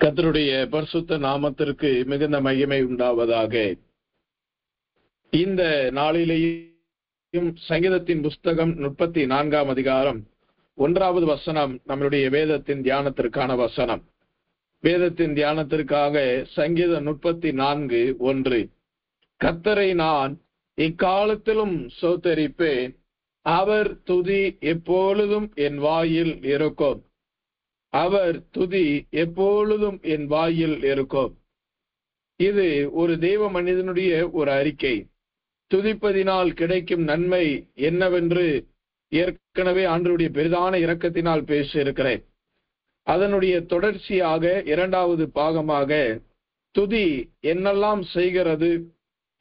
கர்த்தருடைய பரிசுத்த நாமத்திற்கு மிகுந்த மகிமை உண்டாவதாக. இந்த நாளிலேயும் சங்கீதத்தின் புஸ்தகம் 34 அதிகாரம் 1வது வசனம் நம்மளுடைய வேதத்தின் தியானத்திற்கான வசனம். வேதத்தின் தியானத்திற்காக சங்கீதம் 34:1. கர்த்தரை நான் இக்காலத்திலும் ஸ்தோத்தரிப்பேன், அவர் துதி எப்பொழுதும் என் வாயில் இருக்கும். அவர் துதி எப்பொழுதும் என் வாயில் இருக்கும். இது ஒரு தேவ மனிதனுடைய ஒரு அறிக்கை. துதிப்பதினால் கிடைக்கும் நன்மை என்னவென்று ஏற்கனவே ஆண்டவருடைய பெரிதான இரக்கத்தினால் பேசியிருக்கிறேன். அதனுடைய தொடர்ச்சியாக 2வது பாகமாக துதி என்னெல்லாம் செய்கிறது,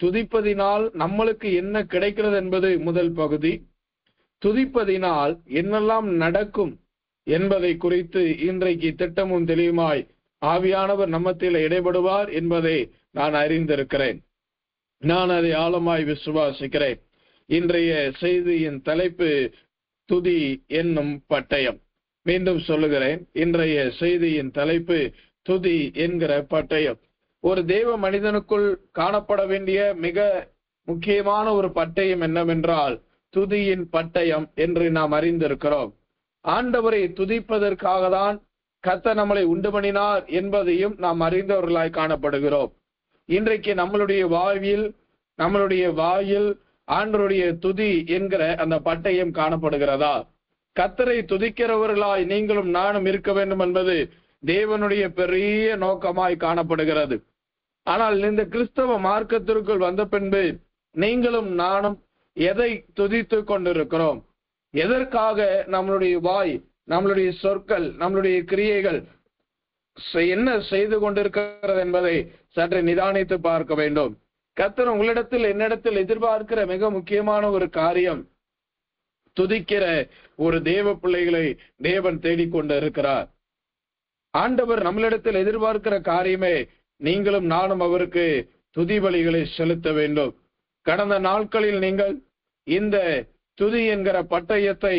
துதிப்பதினால் நம்மளுக்கு என்ன கிடைக்கிறது என்பது முதல் பகுதி. துதிப்பதினால் என்னெல்லாம் நடக்கும் என்பதை குறித்து இன்றைக்கு திட்டமும் தெளிவுமாய் ஆவியானவர் நம்மத்தில் இடைபடுவார் என்பதை நான் அறிந்திருக்கிறேன். நான் அதை ஆழமாய் விசுவாசிக்கிறேன். இன்றைய செய்தியின் தலைப்பு துதி என்னும் பட்டயம். மீண்டும் சொல்லுகிறேன், இன்றைய செய்தியின் தலைப்பு துதி என்கிற பட்டயம். ஒரு தேவ மனிதனுக்குள் காணப்பட வேண்டிய மிக முக்கியமான ஒரு பட்டயம் என்னவென்றால் துதியின் பட்டயம் என்று நாம் அறிந்திருக்கிறோம். ஆண்டவரை துதிப்பதற்காக தான் கர்த்தர் நம்மளை உண்டு பண்ணினார் என்பதையும் நாம் அறிந்தவர்களாய் காணப்படுகிறோம். இன்றைக்கு நம்மளுடைய வாயில் ஆண்டவருடைய துதி என்கிற அந்த பட்டயம் காணப்படுகிறதா? கர்த்தரை துதிக்கிறவர்களாய் நீங்களும் நானும் இருக்க வேண்டும் என்பது தேவனுடைய பெரிய நோக்கமாய் காணப்படுகிறது. ஆனால் இந்த கிறிஸ்தவ மார்க்கத்திற்குள் வந்த பின்பு நீங்களும் நானும் எதை துதித்து கொண்டிருக்கிறோம்? எதற்காக நம்மளுடைய வாய், நம்மளுடைய சொற்கள், நம்மளுடைய கிரியைகள் என்ன செய்து கொண்டிருக்கிறது என்பதை சற்று நிதானித்து பார்க்க வேண்டும். கர்த்தர் உங்களிடத்தில் என்னிடத்தில் எதிர்பார்க்கிற மிக முக்கியமான ஒரு காரியம், துதிக்கிற ஒரு தேவ பிள்ளைகளை தேவன் தேடிக்கொண்டு இருக்கிறார். ஆண்டவர் நம்மளிடத்தில் எதிர்பார்க்கிற காரியமே நீங்களும் நானும் அவருக்கு துதி பலிகளை செலுத்த வேண்டும். கடந்த நாட்களில் நீங்கள் இந்த துதி என்கிற பட்டயத்தை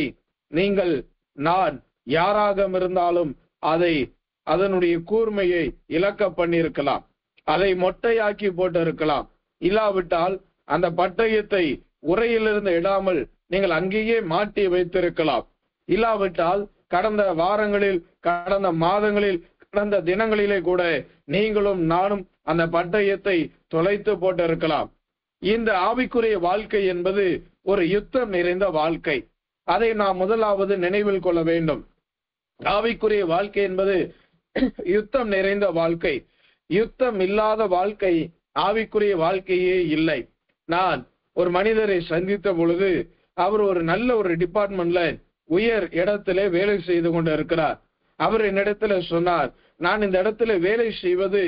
நான் யாராக இருந்தாலும் அதனுடைய கூர்மையை இழக்க பண்ணியிருக்கலாம், அதை மொட்டையாக்கி போட்டு இருக்கலாம். இல்லாவிட்டால் அந்த பட்டயத்தை உரையிலிருந்து இடாமல் நீங்கள் அங்கேயே மாட்டி வைத்திருக்கலாம். இல்லாவிட்டால் கடந்த வாரங்களில், கடந்த மாதங்களில், கடந்த தினங்களிலே கூட நீங்களும் நானும் அந்த பட்டயத்தை தொலைத்து போட்டு இருக்கலாம். இந்த ஆவிக்குரிய வாழ்க்கை என்பது ஒரு யுத்தம் நிறைந்த வாழ்க்கை. அதை நாம் முதலாவது நினைவில் கொள்ள வேண்டும். ஆவிக்குரிய வாழ்க்கை என்பது யுத்தம் நிறைந்த வாழ்க்கை. யுத்தம் இல்லாத வாழ்க்கை ஆவிக்குரிய வாழ்க்கையே இல்லை. நான் ஒரு மனிதரை சந்தித்த பொழுது அவர் ஒரு நல்ல ஒரு டிபார்ட்மெண்ட்ல உயர் இடத்திலே வேலை செய்து கொண்டு இருக்கிறார். அவர் என்னிடத்துல சொன்னார், நான் இந்த இடத்துல வேலை செய்வது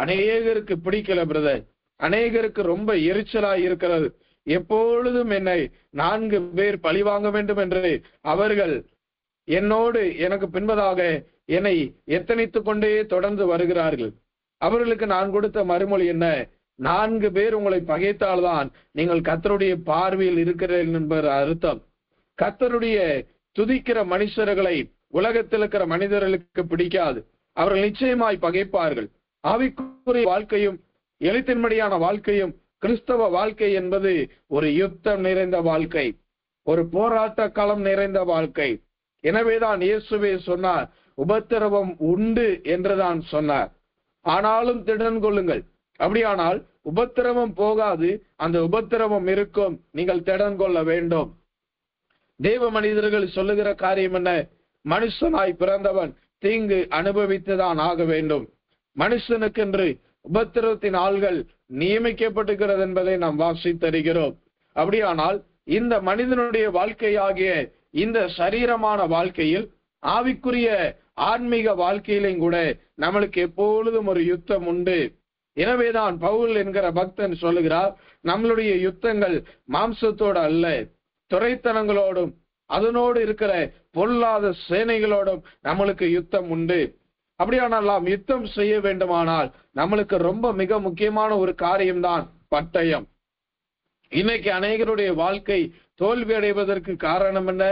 அநேகருக்கு பிடிக்கல பிரதர், அநேகருக்கு ரொம்ப எரிச்சலா இருக்கிறது. எப்பொழுதும் என்னை 4 பேர் பழிவாங்க வேண்டும் என்று அவர்கள் எனக்கு பின்பதாக என்னை எத்தனித்துக் கொண்டே தொடர்ந்து வருகிறார்கள். அவர்களுக்கு நான் கொடுத்த மறுமொழி என்ன? 4 பேர் உங்களை பகைத்தால்தான் நீங்கள் கர்த்தருடைய பார்வையில் இருக்கிறீர்கள் என்பது அர்த்தம். கர்த்தருடைய துதிக்கிற மனுஷர்களை உலகத்தில் இருக்கிற மனிதர்களுக்கு பிடிக்காது. அவர்கள் நிச்சயமாய் பகைப்பார்கள். ஆவிக்குரிய வாழ்க்கையும் எழுத்தின்படியான வாழ்க்கையும் கிறிஸ்தவ வாழ்க்கை என்பது ஒரு யுத்தம் நிறைந்த வாழ்க்கை, ஒரு போராட்ட களம் நிறைந்த வாழ்க்கை. எனவேதான் இயேசுவே சொன்னார், உபத்திரவம் உண்டு என்றுதான் சொன்னார். ஆனாலும் திடன் கொள்ளுங்கள். அப்படியானால் உபத்திரவம் போகாது, அந்த உபத்திரவம் இருக்கும், நீங்கள் திடன் கொள்ள வேண்டும். தேவ மனிதர்கள் சொல்லுகிற காரியம் என்ன? மனுஷனாய் பிறந்தவன் தீங்கு அனுபவித்துதான் ஆக வேண்டும். மனுஷனுக்கென்று உபத்திரவத்தின் ஆள்கள் நியமிக்கப்பட்டிருக்கிறது என்பதை நாம் வாசித்தறிகிறோம். அப்படியானால் இந்த மனிதனுடைய வாழ்க்கையாகிய இந்த சரீரமான வாழ்க்கையில் ஆவிக்குரிய ஆன்மீக வாழ்க்கையிலும் கூட நம்மளுக்கு எப்பொழுதும் ஒரு யுத்தம் உண்டு. எனவேதான் பவுல் என்கிற பக்தன் சொல்லுகிறார், நம்மளுடைய யுத்தங்கள் மாம்சத்தோடு அல்ல, துரைத்தனங்களோடும் அதனோடு இருக்கிற பொல்லாத சேனைகளோடும் நம்மளுக்கு யுத்தம் உண்டு. அப்படியானால் நாம் யுத்தம் செய்ய வேண்டுமானால் நம்மளுக்கு ரொம்ப மிக முக்கியமான ஒரு காரியம்தான் பட்டயம். இன்னைக்கு அநேகருடைய வாழ்க்கை தோல்வி அடைவதற்கு காரணம் என்ன?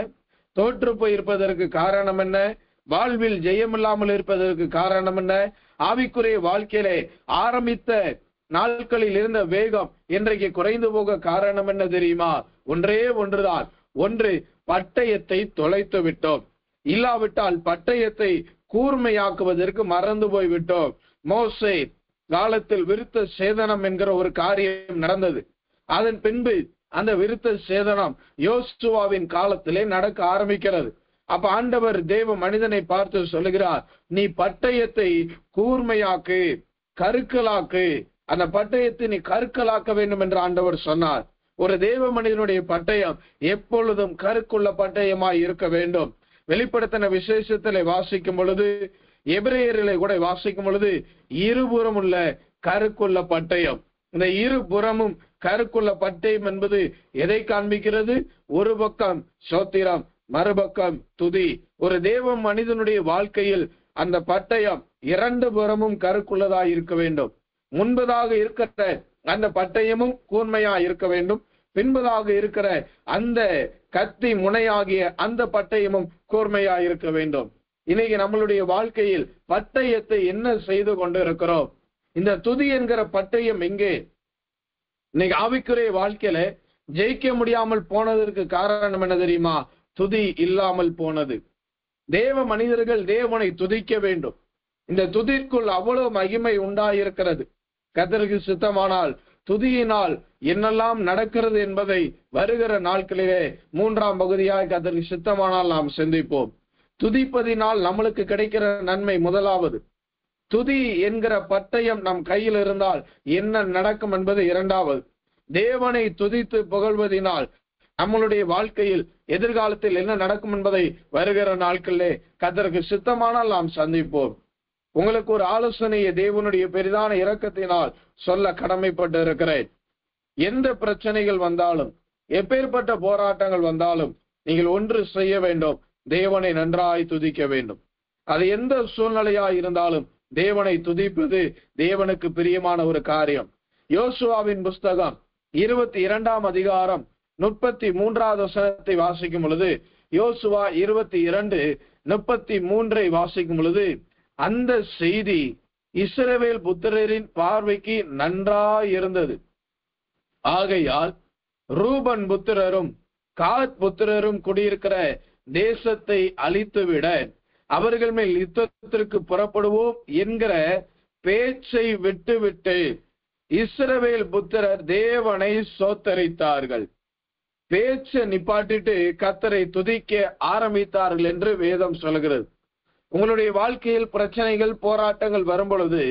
தோற்று போயிருப்பதற்கு காரணம் என்ன? வாழ்வில் ஜெயமில்லாமல் இருப்பதற்கு காரணம் என்ன? ஆவிக்குரிய வாழ்க்கையிலே ஆரம்பித்த நாட்களில் இருந்த வேகம் இன்றைக்கு குறைந்து போக காரணம் என்ன தெரியுமா? ஒன்றே ஒன்றுதான். ஒன்று, பட்டயத்தை தொலைத்து விட்டோம். இல்லாவிட்டால் பட்டயத்தை கூர்மையாக்குவதற்கு மறந்து போய்விட்டோம். மோசே காலத்தில் விருத்த சேதனம் என்கிற ஒரு காரியம் நடந்தது. அதன் பின்பு அந்த விருத்த சேதனம் யோசுவாவின் காலத்திலே நடக்க ஆரம்பிக்கிறது. அப்ப ஆண்டவர் தேவ மனிதனை பார்த்து சொல்லுகிறார், நீ பட்டயத்தை கூர்மையாக்கு, கருக்கலாக்கு. அந்த பட்டயத்தை நீ கருக்கலாக்க வேண்டும் என்று ஆண்டவர் சொன்னார். ஒரு தேவ மனிதனுடைய பட்டயம் எப்பொழுதும் கருக்குள்ள பட்டயமாய் இருக்க வேண்டும். வெளிப்படுத்தின விசேஷத்திலே வாசிக்கும் பொழுது, எபிரேயரிலே கூட வாசிக்கும் பொழுது, இருபுறம் உள்ள கருக்குள்ள பட்டயம். இந்த இருபுறமும் கருக்குள்ள பட்டயம் என்பது எதை காண்பிக்கிறது? ஒரு பக்கம் சோத்திரம், மறுபக்கம் துதி. ஒரு தேவ மனிதனுடைய வாழ்க்கையில் அந்த பட்டயம் இரண்டு புறமும் கருக்குள்ளதாய் இருக்க வேண்டும். முன்பதாக இருக்கிற அந்த பட்டயமும் கூர்மையா இருக்க வேண்டும். பின்பதாக இருக்கிற அந்த கத்தி முனையாகிய அந்த பட்டயமும் கூர்மையா இருக்க வேண்டும். இன்னைக்கு நம்மளுடைய வாழ்க்கையில் பட்டயத்தை என்ன செய்து கொண்டு இருக்கிறோம்? இந்த துதி என்கிற பட்டயம் எங்கே? இன்னைக்கு ஆவிக்குரிய வாழ்க்கையில ஜெயிக்க முடியாமல் போனதற்கு காரணம் என்ன தெரியுமா? துதி இல்லாமல் போனது. தேவ மனிதர்கள் தேவனை துதிக்க வேண்டும். இந்த துதிக்குள் அவ்வளவு மகிமை உண்டாயிருக்கிறது. கர்த்தருக்கு சித்தமானால் துதியினால் என்னெல்லாம் நடக்கிறது என்பதை வருகிற நாட்களிலே 3ஆம் பகுதியாக கர்த்தருக்கு சித்தமானால் நாம் சிந்திப்போம். துதிப்பதினால் நம்மளுக்கு கிடைக்கிற நன்மை முதலாவது. துதி என்கிற பட்டயம் நம் கையில் இருந்தால் என்ன நடக்கும் என்பது இரண்டாவது. தேவனை துதித்து புகழ்வதினால் நம்மளுடைய வாழ்க்கையில் எதிர்காலத்தில் என்ன நடக்கும் என்பதை வருகிற நாட்களிலே கர்த்தருக்கு சித்தமானால் நாம் சந்திப்போம். உங்களுக்கு ஒரு ஆலோசனையை தேவனுடைய பெரிதான இரக்கத்தினால் சொல்ல கடமைப்பட்டு இருக்கிறேன். எந்த பிரச்சனைகள் வந்தாலும், எப்பேற்பட்ட போராட்டங்கள் வந்தாலும், நீங்கள் ஒன்று செய்ய வேண்டும், தேவனை நன்றாய் துதிக்க வேண்டும். அது எந்த சூழ்நிலையாய் இருந்தாலும் தேவனை துதிப்பது தேவனுக்கு பிரியமான ஒரு காரியம். யோசுவாவின் புஸ்தகம் 22ஆம் அதிகாரம் 33வது வசனத்தை வாசிக்கும் பொழுது, யோசுவா 22:33 வாசிக்கும் பொழுது, அந்த செய்தி இஸ்ரவேல் புத்திரரின் பார்வைக்கு நன்றாய் இருந்தது. ஆகையால் ரூபன் புத்திரரும் காத் புத்திரரும் குடியிருக்கிற தேசத்தை அழித்துவிட அவர்கள் மேல் யுத்தத்திற்கு புறப்படுவோம் என்கிற பேச்சை விட்டுவிட்டு இஸ்ரவேல் புத்திரர் தேவனை சோத்தரித்தார்கள். பேச்சை நிப்பாட்டிட்டு கர்த்தரை துதிக்க ஆரம்பித்தார்கள் என்று வேதம் சொல்கிறது. உங்களுடைய வாழ்க்கையில் பிரச்சனைகள், போராட்டங்கள் வரும் பொழுது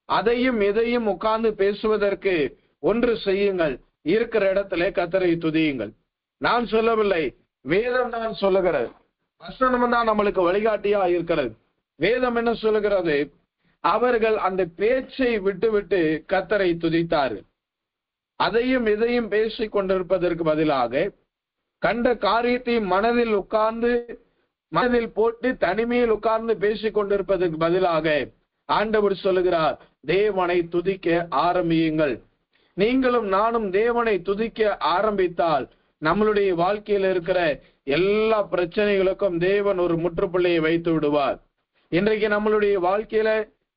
அதையும் இதையும் உட்கார்ந்து பேசுவதற்கு ஒன்று செய்யுங்கள். இருக்கிற இடத்துல கர்த்தரை துதியுங்கள். நான் சொல்லவில்லை, வேதம் தான் சொல்லுகிறது. வசனம் தான் நம்மளுக்கு வழிகாட்டியா இருக்கிறது. வேதம் என்ன சொல்லுகிறது? அவர்கள் அந்த பேச்சை விட்டுவிட்டு கர்த்தரை துதித்தார்கள். அதையும் இதையும் பேசிக் கொண்டிருப்பதற்கு பதிலாக கண்ட காரியத்தை மனதில் போட்டு தனிமையில் உட்கார்ந்து பேசிக் கொண்டிருப்பதற்கு பதிலாக ஆண்டவர் சொல்லுகிறார், தேவனை துதிக்க ஆரம்பியுங்கள். நீங்களும் நானும் தேவனை துதிக்க ஆரம்பித்தால் நம்மளுடைய வாழ்க்கையில் இருக்கிற எல்லா பிரச்சனைகளுக்கும் தேவன் ஒரு முற்றுப்புள்ளியை வைத்து விடுவார். இன்றைக்கு நம்மளுடைய வாழ்க்கையில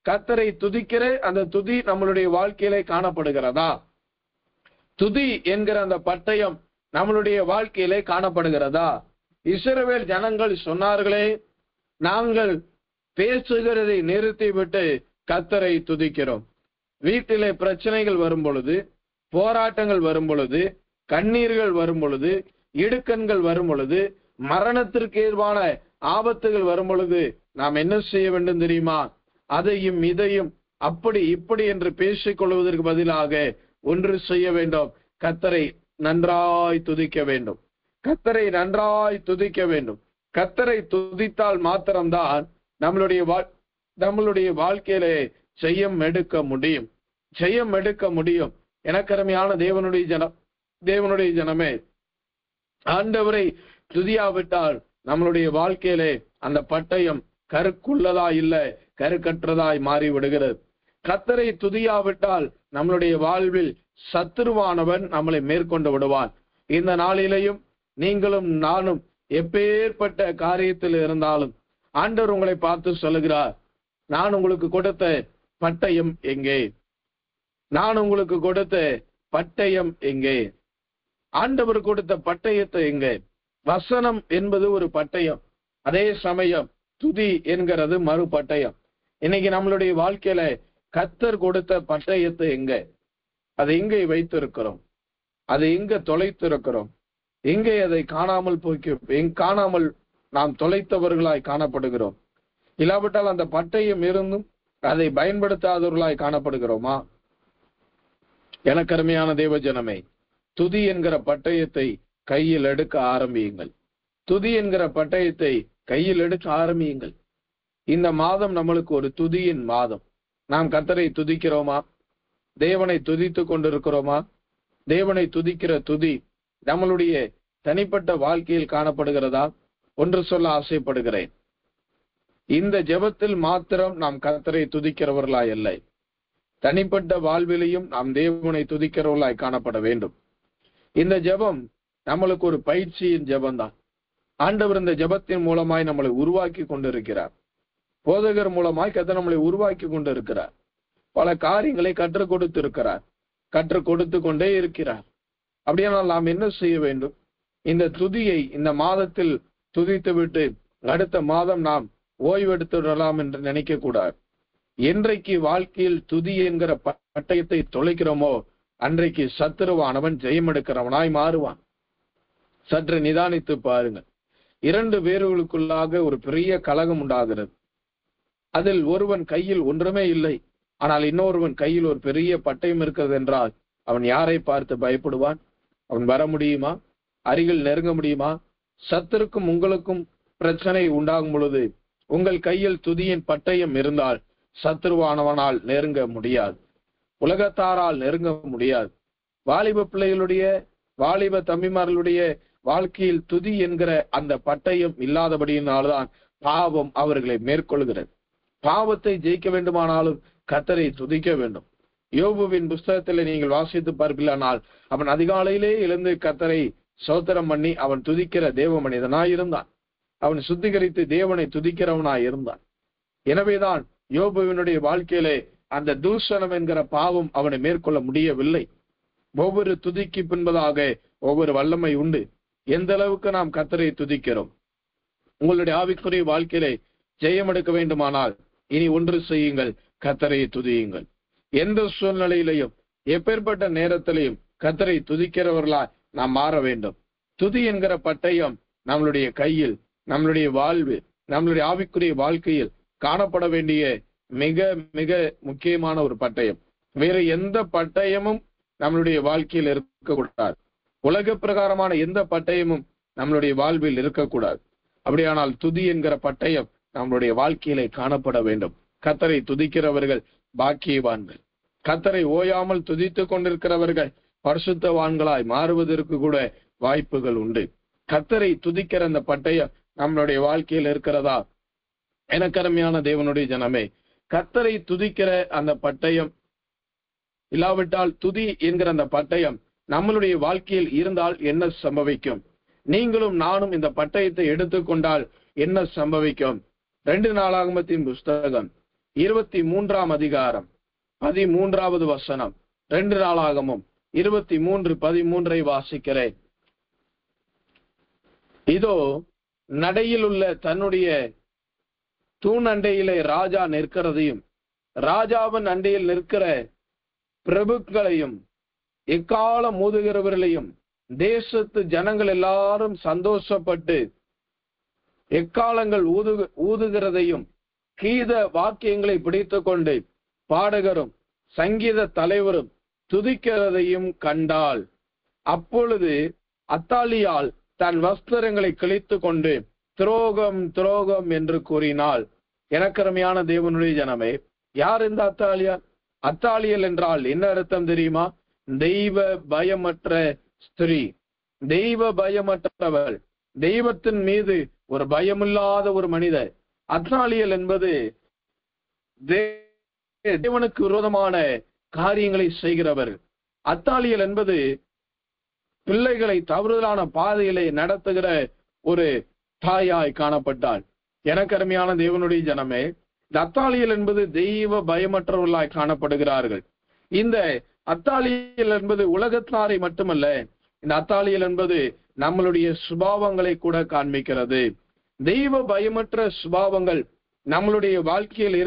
கர்த்தரை துதிக்கிற அந்த துதி நம்மளுடைய வாழ்க்கையில காணப்படுகிறதா? துதி என்கிற அந்த பட்டயம் நம்மளுடைய வாழ்க்கையிலே காணப்படுகிறதா? இஸ்ரவேல் ஜனங்கள் சொன்னார்களே, நாங்கள் பேசுகிறதை நிறுத்திவிட்டு கர்த்தரை துதிக்கிறோம். வீட்டிலே பிரச்சனைகள் வரும் பொழுது, போராட்டங்கள் வரும் பொழுது, கண்ணீர்கள் வரும் பொழுது, இடுக்கண்கள் வரும் பொழுது, மரணத்திற்கு ஏதுவான ஆபத்துகள் வரும் பொழுது நாம் என்ன செய்ய வேண்டும் தெரியுமா? அதையும் இதையும் அப்படி இப்படி என்று பேசிக் கொள்வதற்கு பதிலாக ஒன்று செய்ய வேண்டும், கர்த்தரை நன்றாய் துதிக்க வேண்டும். கர்த்தரை நன்றாய் துதிக்க வேண்டும். கர்த்தரை துதித்தால் மாத்திரம்தான் நம்மளுடைய வாழ்க்கையிலே ஜெயம் எடுக்க முடியும். ஜெயம் எடுக்க முடியும். எனக்கருமையான தேவனுடைய ஜனமே, ஆண்டவரை துதியாவிட்டால் நம்மளுடைய வாழ்க்கையிலே அந்த பட்டயம் கருக்குள்ளதாய் இல்ல, கருக்கற்றதாய் மாறி விடுகிறது. கர்த்தரை துதியாவிட்டால் நம்மளுடைய வாழ்வில் சத்துருவானவன் நம்மளை மேற்கொண்டு விடுவான். இந்த நாளிலேயும் நீங்களும் நானும் எப்பேற்பட்ட காரியத்தில் இருந்தாலும் ஆண்டவர் உங்களை பார்த்து சொல்லுகிறார், நான் உங்களுக்கு கொடுத்த பட்டயம் எங்கே? நான் உங்களுக்கு கொடுத்த பட்டயம் எங்கே? ஆண்டவர் கொடுத்த பட்டயத்தை எங்கே? வசனம் என்பது ஒரு பட்டயம், அதே சமயம் துதி என்கிறது மறு பட்டயம். இன்னைக்கு நம்மளுடைய வாழ்க்கையில கர்த்தர் கொடுத்த பட்டயத்தை எங்க? அதை எங்கே வைத்திருக்கிறோம்? அதை எங்க தொலைத்திருக்கிறோம்? எங்கே அதை காணாமல் நாம் தொலைத்தவர்களாய் காணப்படுகிறோம்? இல்லாவிட்டால் அந்த பட்டயம் இருந்தும் அதை பயன்படுத்தாதவர்களாய் காணப்படுகிறோமா? எனக்கருமையான தேவஜனமே, துதி என்கிற பட்டயத்தை கையில் எடுக்க ஆரம்பியுங்கள். துதி என்கிற பட்டயத்தை கையில் எடுக்க ஆரம்பியுங்கள். இந்த மாதம் நம்மளுக்கு ஒரு துதியின் மாதம். நாம் கர்த்தரை துதிக்கிறோமா? தேவனை துதித்துக் கொண்டிருக்கிறோமா? தேவனை துதிக்கிற துதி நம்மளுடைய தனிப்பட்ட வாழ்க்கையில் காணப்படுகிறதா? ஒன்று சொல்ல ஆசைப்படுகிறேன், இந்த ஜெபத்தில் மாத்திரம் நாம் கர்த்தரை துதிக்கிறவர்களாய் இல்லை, தனிப்பட்ட வாழ்விலையும் நாம் தேவனை துதிக்கிறவர்களாய் காணப்பட வேண்டும். இந்த ஜெபம் நம்மளுக்கு ஒரு பயிற்சியின் ஜெபம்தான். ஆண்டவர் இந்த ஜெபத்தின் மூலமாய் நம்மளை உருவாக்கி கொண்டிருக்கிறார். போதகர் மூலமாய் கர்த்தர் நம்மளை உருவாக்கி கொண்டிருக்கிறார். பல காரியங்களை கற்றுக் கொடுத்து இருக்கிறார், கற்றுக் கொடுத்து கொண்டே இருக்கிறார். அப்படியானால் நாம் என்ன செய்ய வேண்டும்? இந்த துதியை இந்த மாதத்தில் துதித்து விட்டு அடுத்த மாதம் நாம் ஓய்வெடுத்து விடலாம் என்று நினைக்க கூடாது. என்றைக்கு வாழ்க்கையில் துதி என்கிற பட்டயத்தை தொலைக்கிறோமோ அன்றைக்கு சத்துருவானவன் ஜெயம் எடுக்கிறவனாய் மாறுவான். சற்று நிதானித்து பாருங்கள். இரண்டு பேர்களுக்குள்ளாக ஒரு பெரிய கலகம் உண்டாகிறது. அதில் ஒருவன் கையில் ஒன்றுமே இல்லை, ஆனால் இன்னொருவன் கையில் ஒரு பெரிய பட்டயம் இருக்கிறது என்றால் அவன் யாரை பார்த்து பயப்படுவான்? அவன் வர முடியுமா? அருகில் நெருங்க முடியுமா? சத்துருக்கும் உங்களுக்கும் பிரச்சனை உண்டாகும் பொழுது உங்கள் கையில் துதியின் பட்டயம் இருந்தால் சத்துருவானவனால் நெருங்க முடியாது, உலகத்தாரால் நெருங்க முடியாது. வாலிப பிள்ளைகளுடைய, வாலிப தம்பிமார்களுடைய வாழ்க்கையில் துதி என்கிற அந்த பட்டயம் இல்லாதபடியினால்தான் பாவம் அவர்களை மேற்கொள்கிறது. பாவத்தை ஜெயிக்க வேண்டுமானாலும் கர்த்தரை துதிக்க வேண்டும். யோபுவின் புஸ்தகத்தில் நீங்கள் வாசித்து பார்ப்பீர்களானால் அவன் அதிகாலையிலே எழுந்து கர்த்தரை ஸ்தோத்திரம் பண்ணி அவன் துதிக்கிற தேவ மனிதனாய் இருந்தான். அவன் சுத்திகரித்து தேவனை துதிக்கிறவனாய் இருந்தான். எனவேதான் யோபுவினுடைய வாழ்க்கையிலே அந்த தூஷணம் என்கிற பாவம் அவனை மேற்கொள்ள முடியவில்லை. ஒவ்வொரு துதிக்கு பின்பதாக ஒவ்வொரு வல்லமை உண்டு. எந்த அளவுக்கு நாம் கர்த்தரை துதிக்கிறோம்? உங்களுடைய ஆவிக்குரிய வாழ்க்கையிலே ஜெயம் எடுக்க வேண்டுமானால் இனி ஒன்று செய்யுங்கள், கர்த்தரை துதியுங்கள். எந்த சூழ்நிலையிலையும் எப்பேற்பட்ட நேரத்திலையும் கர்த்தரை துதிக்கிறவர்களாய் நாம் மாற வேண்டும். துதி என்கிற பட்டயம் நம்மளுடைய கையில், நம்மளுடைய வாழ்வு, நம்மளுடைய ஆவிக்குரிய வாழ்க்கையில் காணப்பட வேண்டிய மிக மிக முக்கியமான ஒரு பட்டயம். வேற எந்த பட்டயமும் நம்மளுடைய வாழ்க்கையில் இருக்கக்கூடாது. உலக பிரகாரமான எந்த பட்டயமும் நம்மளுடைய வாழ்வில் இருக்கக்கூடாது. அப்படியானால் துதி என்கிற பட்டயம் நம்மளுடைய வாழ்க்கையிலே காணப்பட வேண்டும். கர்த்தரை துதிக்கிறவர்கள் பாக்கியவான்கள். கர்த்தரை ஓயாமல் துதித்துக் கொண்டிருக்கிறவர்கள் பரிசுத்தவான்களாய் மாறுவதற்கு கூட வாய்ப்புகள் உண்டு. கர்த்தரை துதிக்கிற அந்த பட்டயம் நம்மளுடைய வாழ்க்கையில் இருக்கிறதா? எனக்கருமையான தேவனுடைய ஜனமே, கர்த்தரை துதிக்கிற அந்த பட்டயம் இல்லாவிட்டால் துதி என்கிற அந்த பட்டயம் நம்மளுடைய வாழ்க்கையில் இருந்தால் என்ன சம்பவிக்கும்? நீங்களும் நானும் இந்த பட்டயத்தை எடுத்துக்கொண்டால் என்ன சம்பவிக்கும்? 2 நாளாகமத்தின் புஸ்தகம் 23ஆம் அதிகாரம் 13வது வசனம். 2 நாளாகமும் 23:13 வாசிக்கிறேன். இதோ நடையில் உள்ள தன்னுடைய தூண் அண்டையிலே ராஜா நிற்கிறதையும், ராஜாவின் அண்டையில் நிற்கிற பிரபுக்களையும், எக்காலம் ஊதுகிறவர்களையும், தேசத்து ஜனங்கள் எல்லாரும் சந்தோஷப்பட்டு எக்காலங்கள் ஊதுகிறதையும், கீத வாக்கியங்களை பிடித்துக் கொண்டு பாடகரும் சங்கீத தலைவரும் துதிக்கிறதையும் கண்டாள். அப்பொழுது அத்தாலியால் தன் வஸ்திரங்களை கிழித்து கொண்டு துரோகம் துரோகம் என்று கூறினாள். எனக்கருமையான தேவனுடைய ஜனமே, யார் இந்த அத்தாலியால்? அத்தாலியல் என்றால் என்ன அர்த்தம் தெரியுமா? தெய்வ பயமற்ற ஸ்திரீ, தெய்வ பயமற்றவள், தெய்வத்தின் மீது ஒரு பயமில்லாத ஒரு மனிதர். அத்தாலியல் என்பது தேவனுக்கு விரோதமான காரியங்களை செய்கிறவர். அத்தாலியல் என்பது பிள்ளைகளை தவறுதலான பாதையிலே நடத்துகிற ஒரு தாயாய் காணப்பட்டாள். எனக்கு அருமையான தேவனுடைய ஜனமே, இந்த அத்தாலியல் என்பது தெய்வ பயமற்றவர்களாய் காணப்படுகிறார்கள். இந்த அத்தாலியல் என்பது உலகத்தாரை மட்டுமல்ல, இந்த அத்தாலியல் என்பது நம்மளுடைய சுபாவங்களை கூட காண்பிக்கிறது. தெய்வ பயமற்ற சுபாவங்கள் நம்மளுடைய வாழ்க்கையில்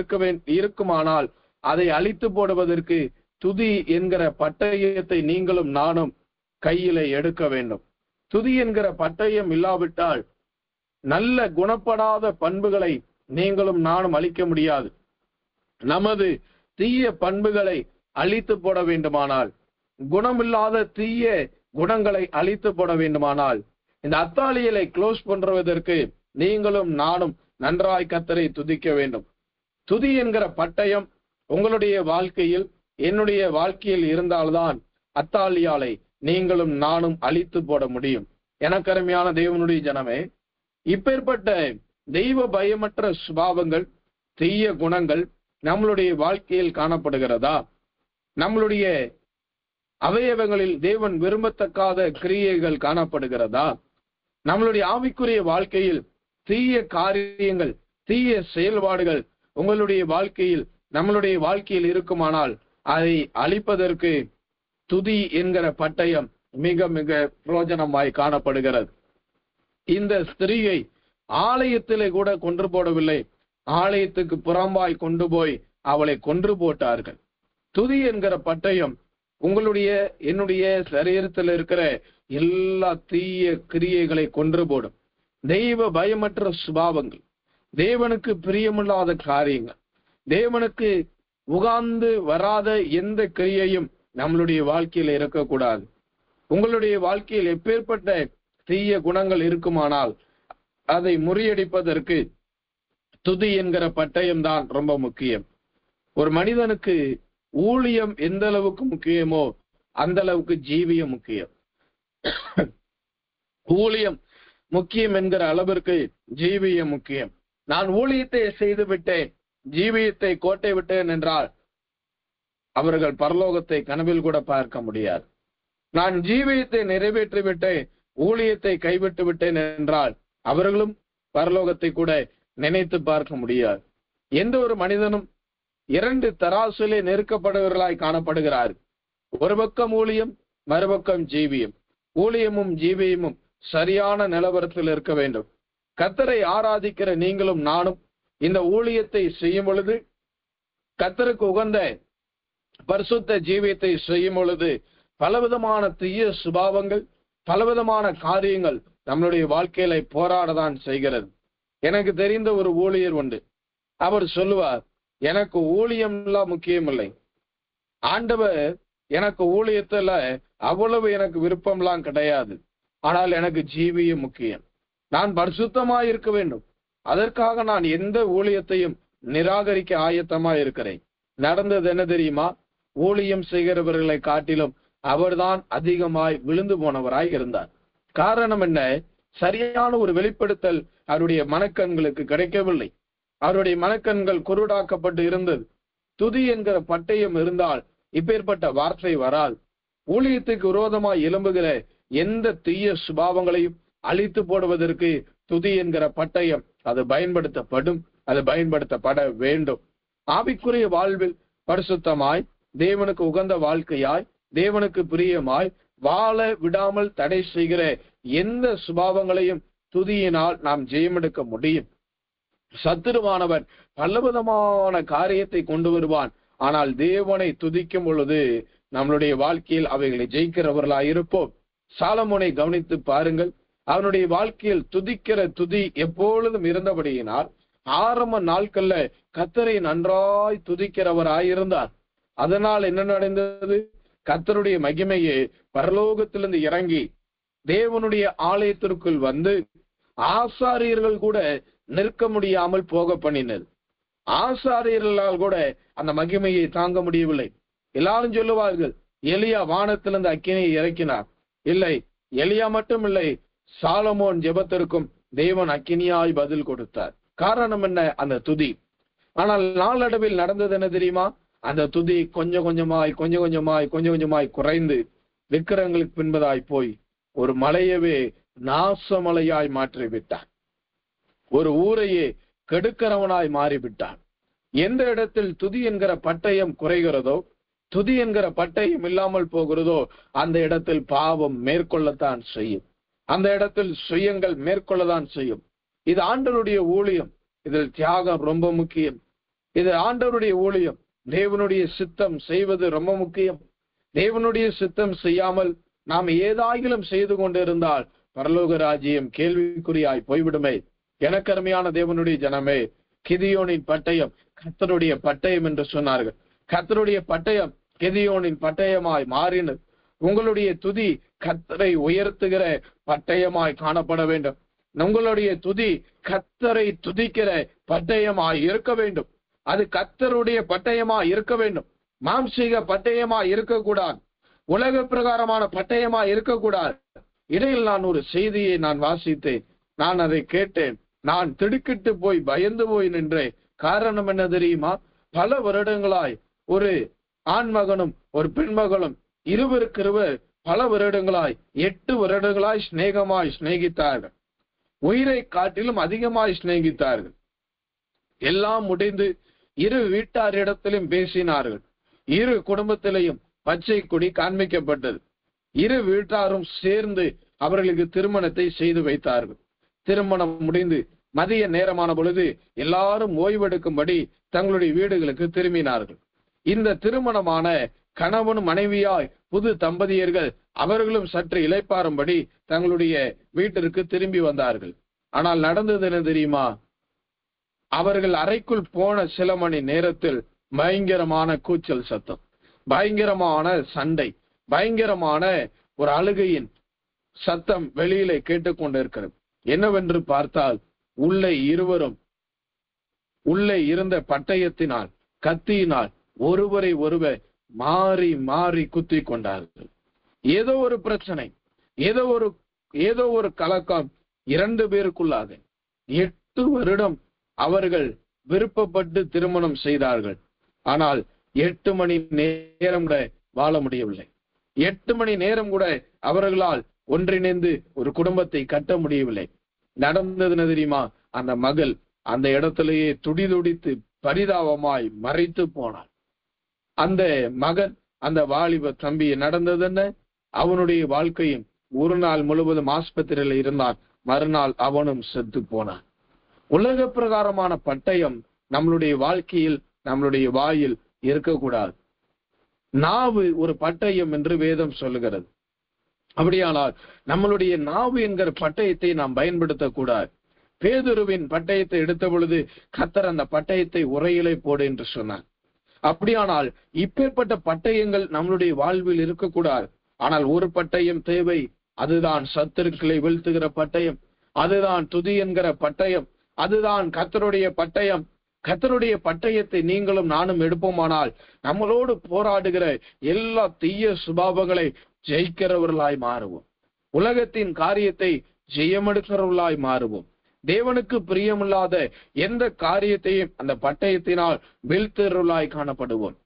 இருக்குமானால் அதை அழித்து போடுவதற்கு துதி என்கிற பட்டயத்தை நீங்களும் நானும் கையில எடுக்க வேண்டும். துதி என்கிற பட்டயம் இல்லாவிட்டால் நல்ல குணப்படாத பண்புகளை நீங்களும் நானும் அழிக்க முடியாது. நமது தீய பண்புகளை அழித்து போட வேண்டுமானால், குணமில்லாத தீய குணங்களை அழித்து போட வேண்டுமானால், இந்த அத்தாலியலை க்ளோஸ் பண்றதற்கு நீங்களும் நானும் நன்றாய் கர்த்தரை துதிக்க வேண்டும். துதி என்கிற பட்டயம் உங்களுடைய வாழ்க்கையில், என்னுடைய வாழ்க்கையில் இருந்தால்தான் அத்தாலியாலை நீங்களும் நானும் அழித்து போட முடியும். எனக்கு அருமையான தேவனுடைய ஜனமே, இப்பேற்பட்ட தெய்வ பயமற்ற சுபாவங்கள், தீய குணங்கள் நம்மளுடைய வாழ்க்கையில் காணப்படுகிறதா? நம்மளுடைய அவயவங்களில் தேவன் விரும்பத்தக்காத கிரியைகள் காணப்படுகிறதா? நம்மளுடைய ஆவிக்குரிய வாழ்க்கையில் தீய காரியங்கள், தீய செயல்பாடுகள் உங்களுடைய வாழ்க்கையில், நம்மளுடைய வாழ்க்கையில் இருக்குமானால் அதை அழிப்பதற்கு துதி என்கிற பட்டயம் மிக மிக பிரயோஜனமாய் காணப்படுகிறது. இந்த ஸ்திரீயை ஆலயத்திலே கூட கொன்று போடவில்லை, ஆலயத்துக்கு புறம்பாய் கொண்டு போய் அவளை கொன்று போட்டார்கள். துதி என்கிற பட்டயம் உங்களுடைய என்னுடைய சரீரத்தில் இருக்கிற எல்லா தீய கிரியைகளை கொன்று போடும். தெய்வ பயமற்ற சுபாவங்கள், தேவனுக்கு பிரியமில்லாத காரியங்கள், தேவனுக்கு உகாந்து வராத எந்த கிரியையும் நம்மளுடைய வாழ்க்கையில் இருக்கக்கூடாது. உங்களுடைய வாழ்க்கையில் எப்பேற்பட்ட தீய குணங்கள் இருக்குமானால் அதை முறியடிப்பதற்கு துதி என்கிற பட்டயம் தான் ரொம்ப முக்கியம். ஒரு மனிதனுக்கு ஊழியம் எந்த அளவுக்கு முக்கியமோ அந்த அளவுக்கு ஜீவியம் முக்கியம். ஊழியம் முக்கியம் என்கிற அளவிற்கு ஜீவியம் முக்கியம். நான் ஊழியத்தை செய்து விட்டேன், ஜீவியத்தை கோட்டை விட்டேன் என்றால் அவர்கள் பரலோகத்தை கனவில் கூட பார்க்க முடியாது. நான் ஜீவியத்தை நிறைவேற்றி விட்டேன், ஊழியத்தை கைவிட்டு விட்டேன் என்றால் அவர்களும் பரலோகத்தை கூட நினைத்து பார்க்க முடியாது. எந்த ஒரு மனிதனும் இரண்டு தராசிலே நெருக்கப்படுவர்களாய் காணப்படுகிறார். ஒரு பக்கம் ஊழியம், மறுபக்கம் ஜீவியம். ஊழியமும் ஜீவியமும் சரியான நிலவரத்தில் இருக்க வேண்டும். கர்த்தரை ஆராதிக்கிற நீங்களும் நானும் இந்த ஊழியத்தை செய்யும் பொழுது, கர்த்தருக்கு உகந்த பரிசுத்த ஜீவியத்தை செய்யும் பொழுது பலவிதமான தீய சுபாவங்கள், பலவிதமான காரியங்கள் நம்மளுடைய வாழ்க்கையில போராடதான் செய்கிறது. எனக்கு தெரிந்த ஒரு ஊழியர் உண்டு. அவர் சொல்லுவார், எனக்கு ஊழியம் எல்லாம் முக்கியம் இல்லை, ஆண்டவர் எனக்கு ஊழியத்துல அவ்வளவு எனக்கு விருப்பம்லாம் கிடையாது, ஆனால் எனக்கு ஜீவியம் முக்கியம். நான் பரிசுத்தமாய் இருக்க வேண்டும், அதற்காக நான் எந்த ஊழியத்தையும் நிராகரிக்க ஆயத்தமாய் இருக்கிறேன். நடந்தது என்ன தெரியுமா? ஊழியம் செய்கிறவர்களை காட்டிலும் அவர்தான் அதிகமாய் விழுந்து போனவராய் இருந்தார். காரணம் என்ன? சரியான ஒரு வெளிப்படுத்தல் அவருடைய மனக்கண்களுக்கு கிடைக்கவில்லை. அவருடைய மனக்கண்கள் குருடாக்கப்பட்டு இருந்தது. துதி என்கிற பட்டயம் இருந்தால் இப்பேற்பட்ட வார்த்தை வரால். ஊழியத்துக்கு விரோதமாய் எழும்புகிற எந்த தீய சுபாவங்களையும் அழித்து போடுவதற்கு துதி என்கிற பட்டயம் அது பயன்படுத்தப்படும், அது பயன்படுத்தப்பட வேண்டும். ஆவிக்குரிய வாழ்வில் பரிசுத்தமாய், தேவனுக்கு உகந்த வாழ்க்கையாய், தேவனுக்கு பிரியமாய் வாழ விடாமல் தடை செய்கிற எந்த சுபாவங்களையும் துதியினால் நாம் ஜெயமெடுக்க முடியும். சத்துருவானவன் பலவிதமான காரியத்தை கொண்டு வருவான். ஆனால் தேவனை துதிக்கும் பொழுது நம்மளுடைய வாழ்க்கையில் அவைகளை ஜெயிக்கிறவர்களாய் இருப்போம். சாலமோனை கவனித்து பாருங்கள். அவனுடைய வாழ்க்கையில் துதிக்கிற துதி எப்பொழுதும் இருந்தபடியினால் ஆரம்ப நாட்கள்ல கர்த்தரை நன்றாய் துதிக்கிறவராயிருந்தார். அதனால் என்ன நடந்தது? கர்த்தருடைய மகிமையே பரலோகத்திலிருந்து இறங்கி தேவனுடைய ஆலயத்திற்குள் வந்து ஆசாரியர்கள் கூட நிற்க முடியாமல் போக பண்ணினது. ஆசாரியர்களால் கூட அந்த மகிமையை தாங்க முடியவில்லை. எல்லாரும் சொல்லுவார்கள், எலியா வானத்திலிருந்து அக்கினியை இறக்கினார். இல்லை, எலியா மட்டும் இல்லை, சாலமோன் ஜெபத்திற்கும் தேவன் அக்கினியாய் பதில் கொடுத்தார். காரணம் என்ன? அந்த துதி. ஆனால் நாளடைவில் நடந்தது என்ன தெரியுமா? அந்த துதி கொஞ்சம் கொஞ்சமாய் குறைந்து விக்கிரங்களுக்கு பின்பதாய் போய் ஒரு மலையவே நாசமலையாய் மாற்றிவிட்டார். ஒரு ஊரையே கெடுக்கிறவனாய் மாறிவிட்டான். எந்த இடத்தில் துதி என்கிற பட்டயம் குறைகிறதோ, துதி என்கிற பட்டயம் இல்லாமல் போகிறதோ, அந்த இடத்தில் பாவம் மேற்கொள்ளத்தான் செய்யும். அந்த இடத்தில் சுயங்கள் மேற்கொள்ளத்தான் செய்யும். இது ஆண்டவருடைய ஊழியம். இதில் தியாகம் ரொம்ப முக்கியம். இது ஆண்டவருடைய ஊழியம். தேவனுடைய சித்தம் செய்வது ரொம்ப முக்கியம். தேவனுடைய சித்தம் செய்யாமல் நாம் ஏதாயிலும் செய்து கொண்டிருந்தால் பரலோக ராஜ்யம் கேள்விக்குறியாய் போய்விடுமே. எனக்கு அருமையான தேவனுடைய ஜனமே, கிதியோனின் பட்டயம் கர்த்தருடைய பட்டயம் என்று சொன்னார்கள். கர்த்தருடைய பட்டயம் கிதியோனின் பட்டயமாய் மாறினது. உங்களுடைய துதி கர்த்தரை உயர்த்துகிற பட்டயமாய் காணப்பட வேண்டும். உங்களுடைய துதி கர்த்தரை துதிக்கிற பட்டயமாய் இருக்க வேண்டும். அது கர்த்தருடைய பட்டயமாய் இருக்க வேண்டும். மாம்சீக பட்டயமாய் இருக்கக்கூடாது. உலக பிரகாரமான பட்டயமாய் இருக்கக்கூடாது. இடையில் நான் ஒரு செய்தியை நான் வாசித்தேன். நான் அதை கேட்டேன். நான் திடுக்கிட்டு போய் பயந்து போய் நின்றேன். காரணம் என்ன தெரியுமா? பல வருடங்களாய் ஒரு ஆண்மகனும் ஒரு பெண்மகளும் இருவருக்கிருவர் பல வருடங்களாய் 8 வருடங்களாய் சிநேகித்தார்கள். உயிரை காட்டிலும் அதிகமாய் சிநேகித்தார்கள். எல்லாம் முடிந்து இரு வீட்டாரிடத்திலும் பேசினார்கள். இரு குடும்பத்திலையும் பச்சை கொடி காண்பிக்கப்பட்டது. இரு வீட்டாரும் சேர்ந்து அவர்களுக்கு திருமணத்தை செய்து வைத்தார்கள். திருமணம் முடிந்து மதிய நேரமான பொழுது எல்லாரும் ஓய்வெடுக்கும்படி தங்களுடைய வீடுகளுக்கு திரும்பினார்கள். இந்த திருமணமான கணவன் மனைவியாய் புது தம்பதியர்கள் அவர்களும் சற்று இளைப்பாறும்படி தங்களுடைய வீட்டிற்கு திரும்பி வந்தார்கள். ஆனால் நடந்தது என்ன தெரியுமா? அவர்கள் அறைக்குள் போன சில மணி நேரத்தில் பயங்கரமான கூச்சல் சத்தம், பயங்கரமான சண்டை, பயங்கரமான ஒரு அழுகையின் சத்தம் வெளியிலே கேட்டுக்கொண்டிருக்கிறது. என்னவென்று பார்த்தால் உள்ளே இருந்த பட்டயத்தினால் கத்தியினால் ஒருவரை ஒருவர் மாறி மாறி குத்தி கொண்டார்கள். ஏதோ ஒரு பிரச்சனை, ஏதோ ஒரு கலக்கம் 2 பேருக்குள்ளாக 8 வருடம் அவர்கள் விருப்பப்பட்டு திருமணம் செய்தார்கள். ஆனால் 8 மணி நேரம் கூட வாழ முடியவில்லை. 8 மணி நேரம் கூட அவர்களால் ஒன்றிணைந்து ஒரு குடும்பத்தை கட்ட முடியவில்லை. நடந்தது தெரியுமா? அந்த மகள் அந்த இடத்திலேயே துடிதுடித்து பரிதாபமாய் மறைத்து போனாள். அந்த மகன், அந்த வாலிப தம்பி நடந்தது என்ன? அவனுடைய வாழ்க்கையும் ஒரு நாள் முழுவதும் ஆஸ்பத்திரியில் இருந்தான். மறுநாள் அவனும் செத்து போனான். உலக பிரகாரமான பட்டயம் நம்மளுடைய வாழ்க்கையில், நம்மளுடைய வாயில் இருக்கக்கூடாது. நாவு ஒரு பட்டயம் என்று வேதம் சொல்லுகிறது. அப்படியானால் நம்மளுடைய நாவு என்கிற பட்டயத்தை நாம் பயன்படுத்தக்கூடாது. பேதுருவின் பட்டயத்தை எடுத்த பொழுது கர்த்தர் அந்த பட்டயத்தை உரையிலே போடு என்று சொன்னார். அப்படியானால் இப்பேற்பட்ட பட்டயங்கள் நம்மளுடைய வாழ்வில் இருக்கக்கூடாது. ஆனால் ஒரு பட்டயம் தேவை. அதுதான் சத்துருக்களை வீழ்த்துகிற பட்டயம். அதுதான் துதி என்கிற பட்டயம். அதுதான் கர்த்தருடைய பட்டயம். கர்த்தருடைய பட்டயத்தை நீங்களும் நானும் எடுப்போமானால் நம்மளோடு போராடுகிற எல்லா தீய சுபாவங்களை ஜெயிக்கிறவர்களாய் மாறுவோம். உலகத்தின் காரியத்தை ஜெயமெடுக்கிறவர்களாய் மாறுவோம். தேவனுக்கு பிரியமில்லாத எந்த காரியத்தையும் அந்த பட்டயத்தினால் வீழ்த்துகிறவர்களாய் காணப்படுவோம்.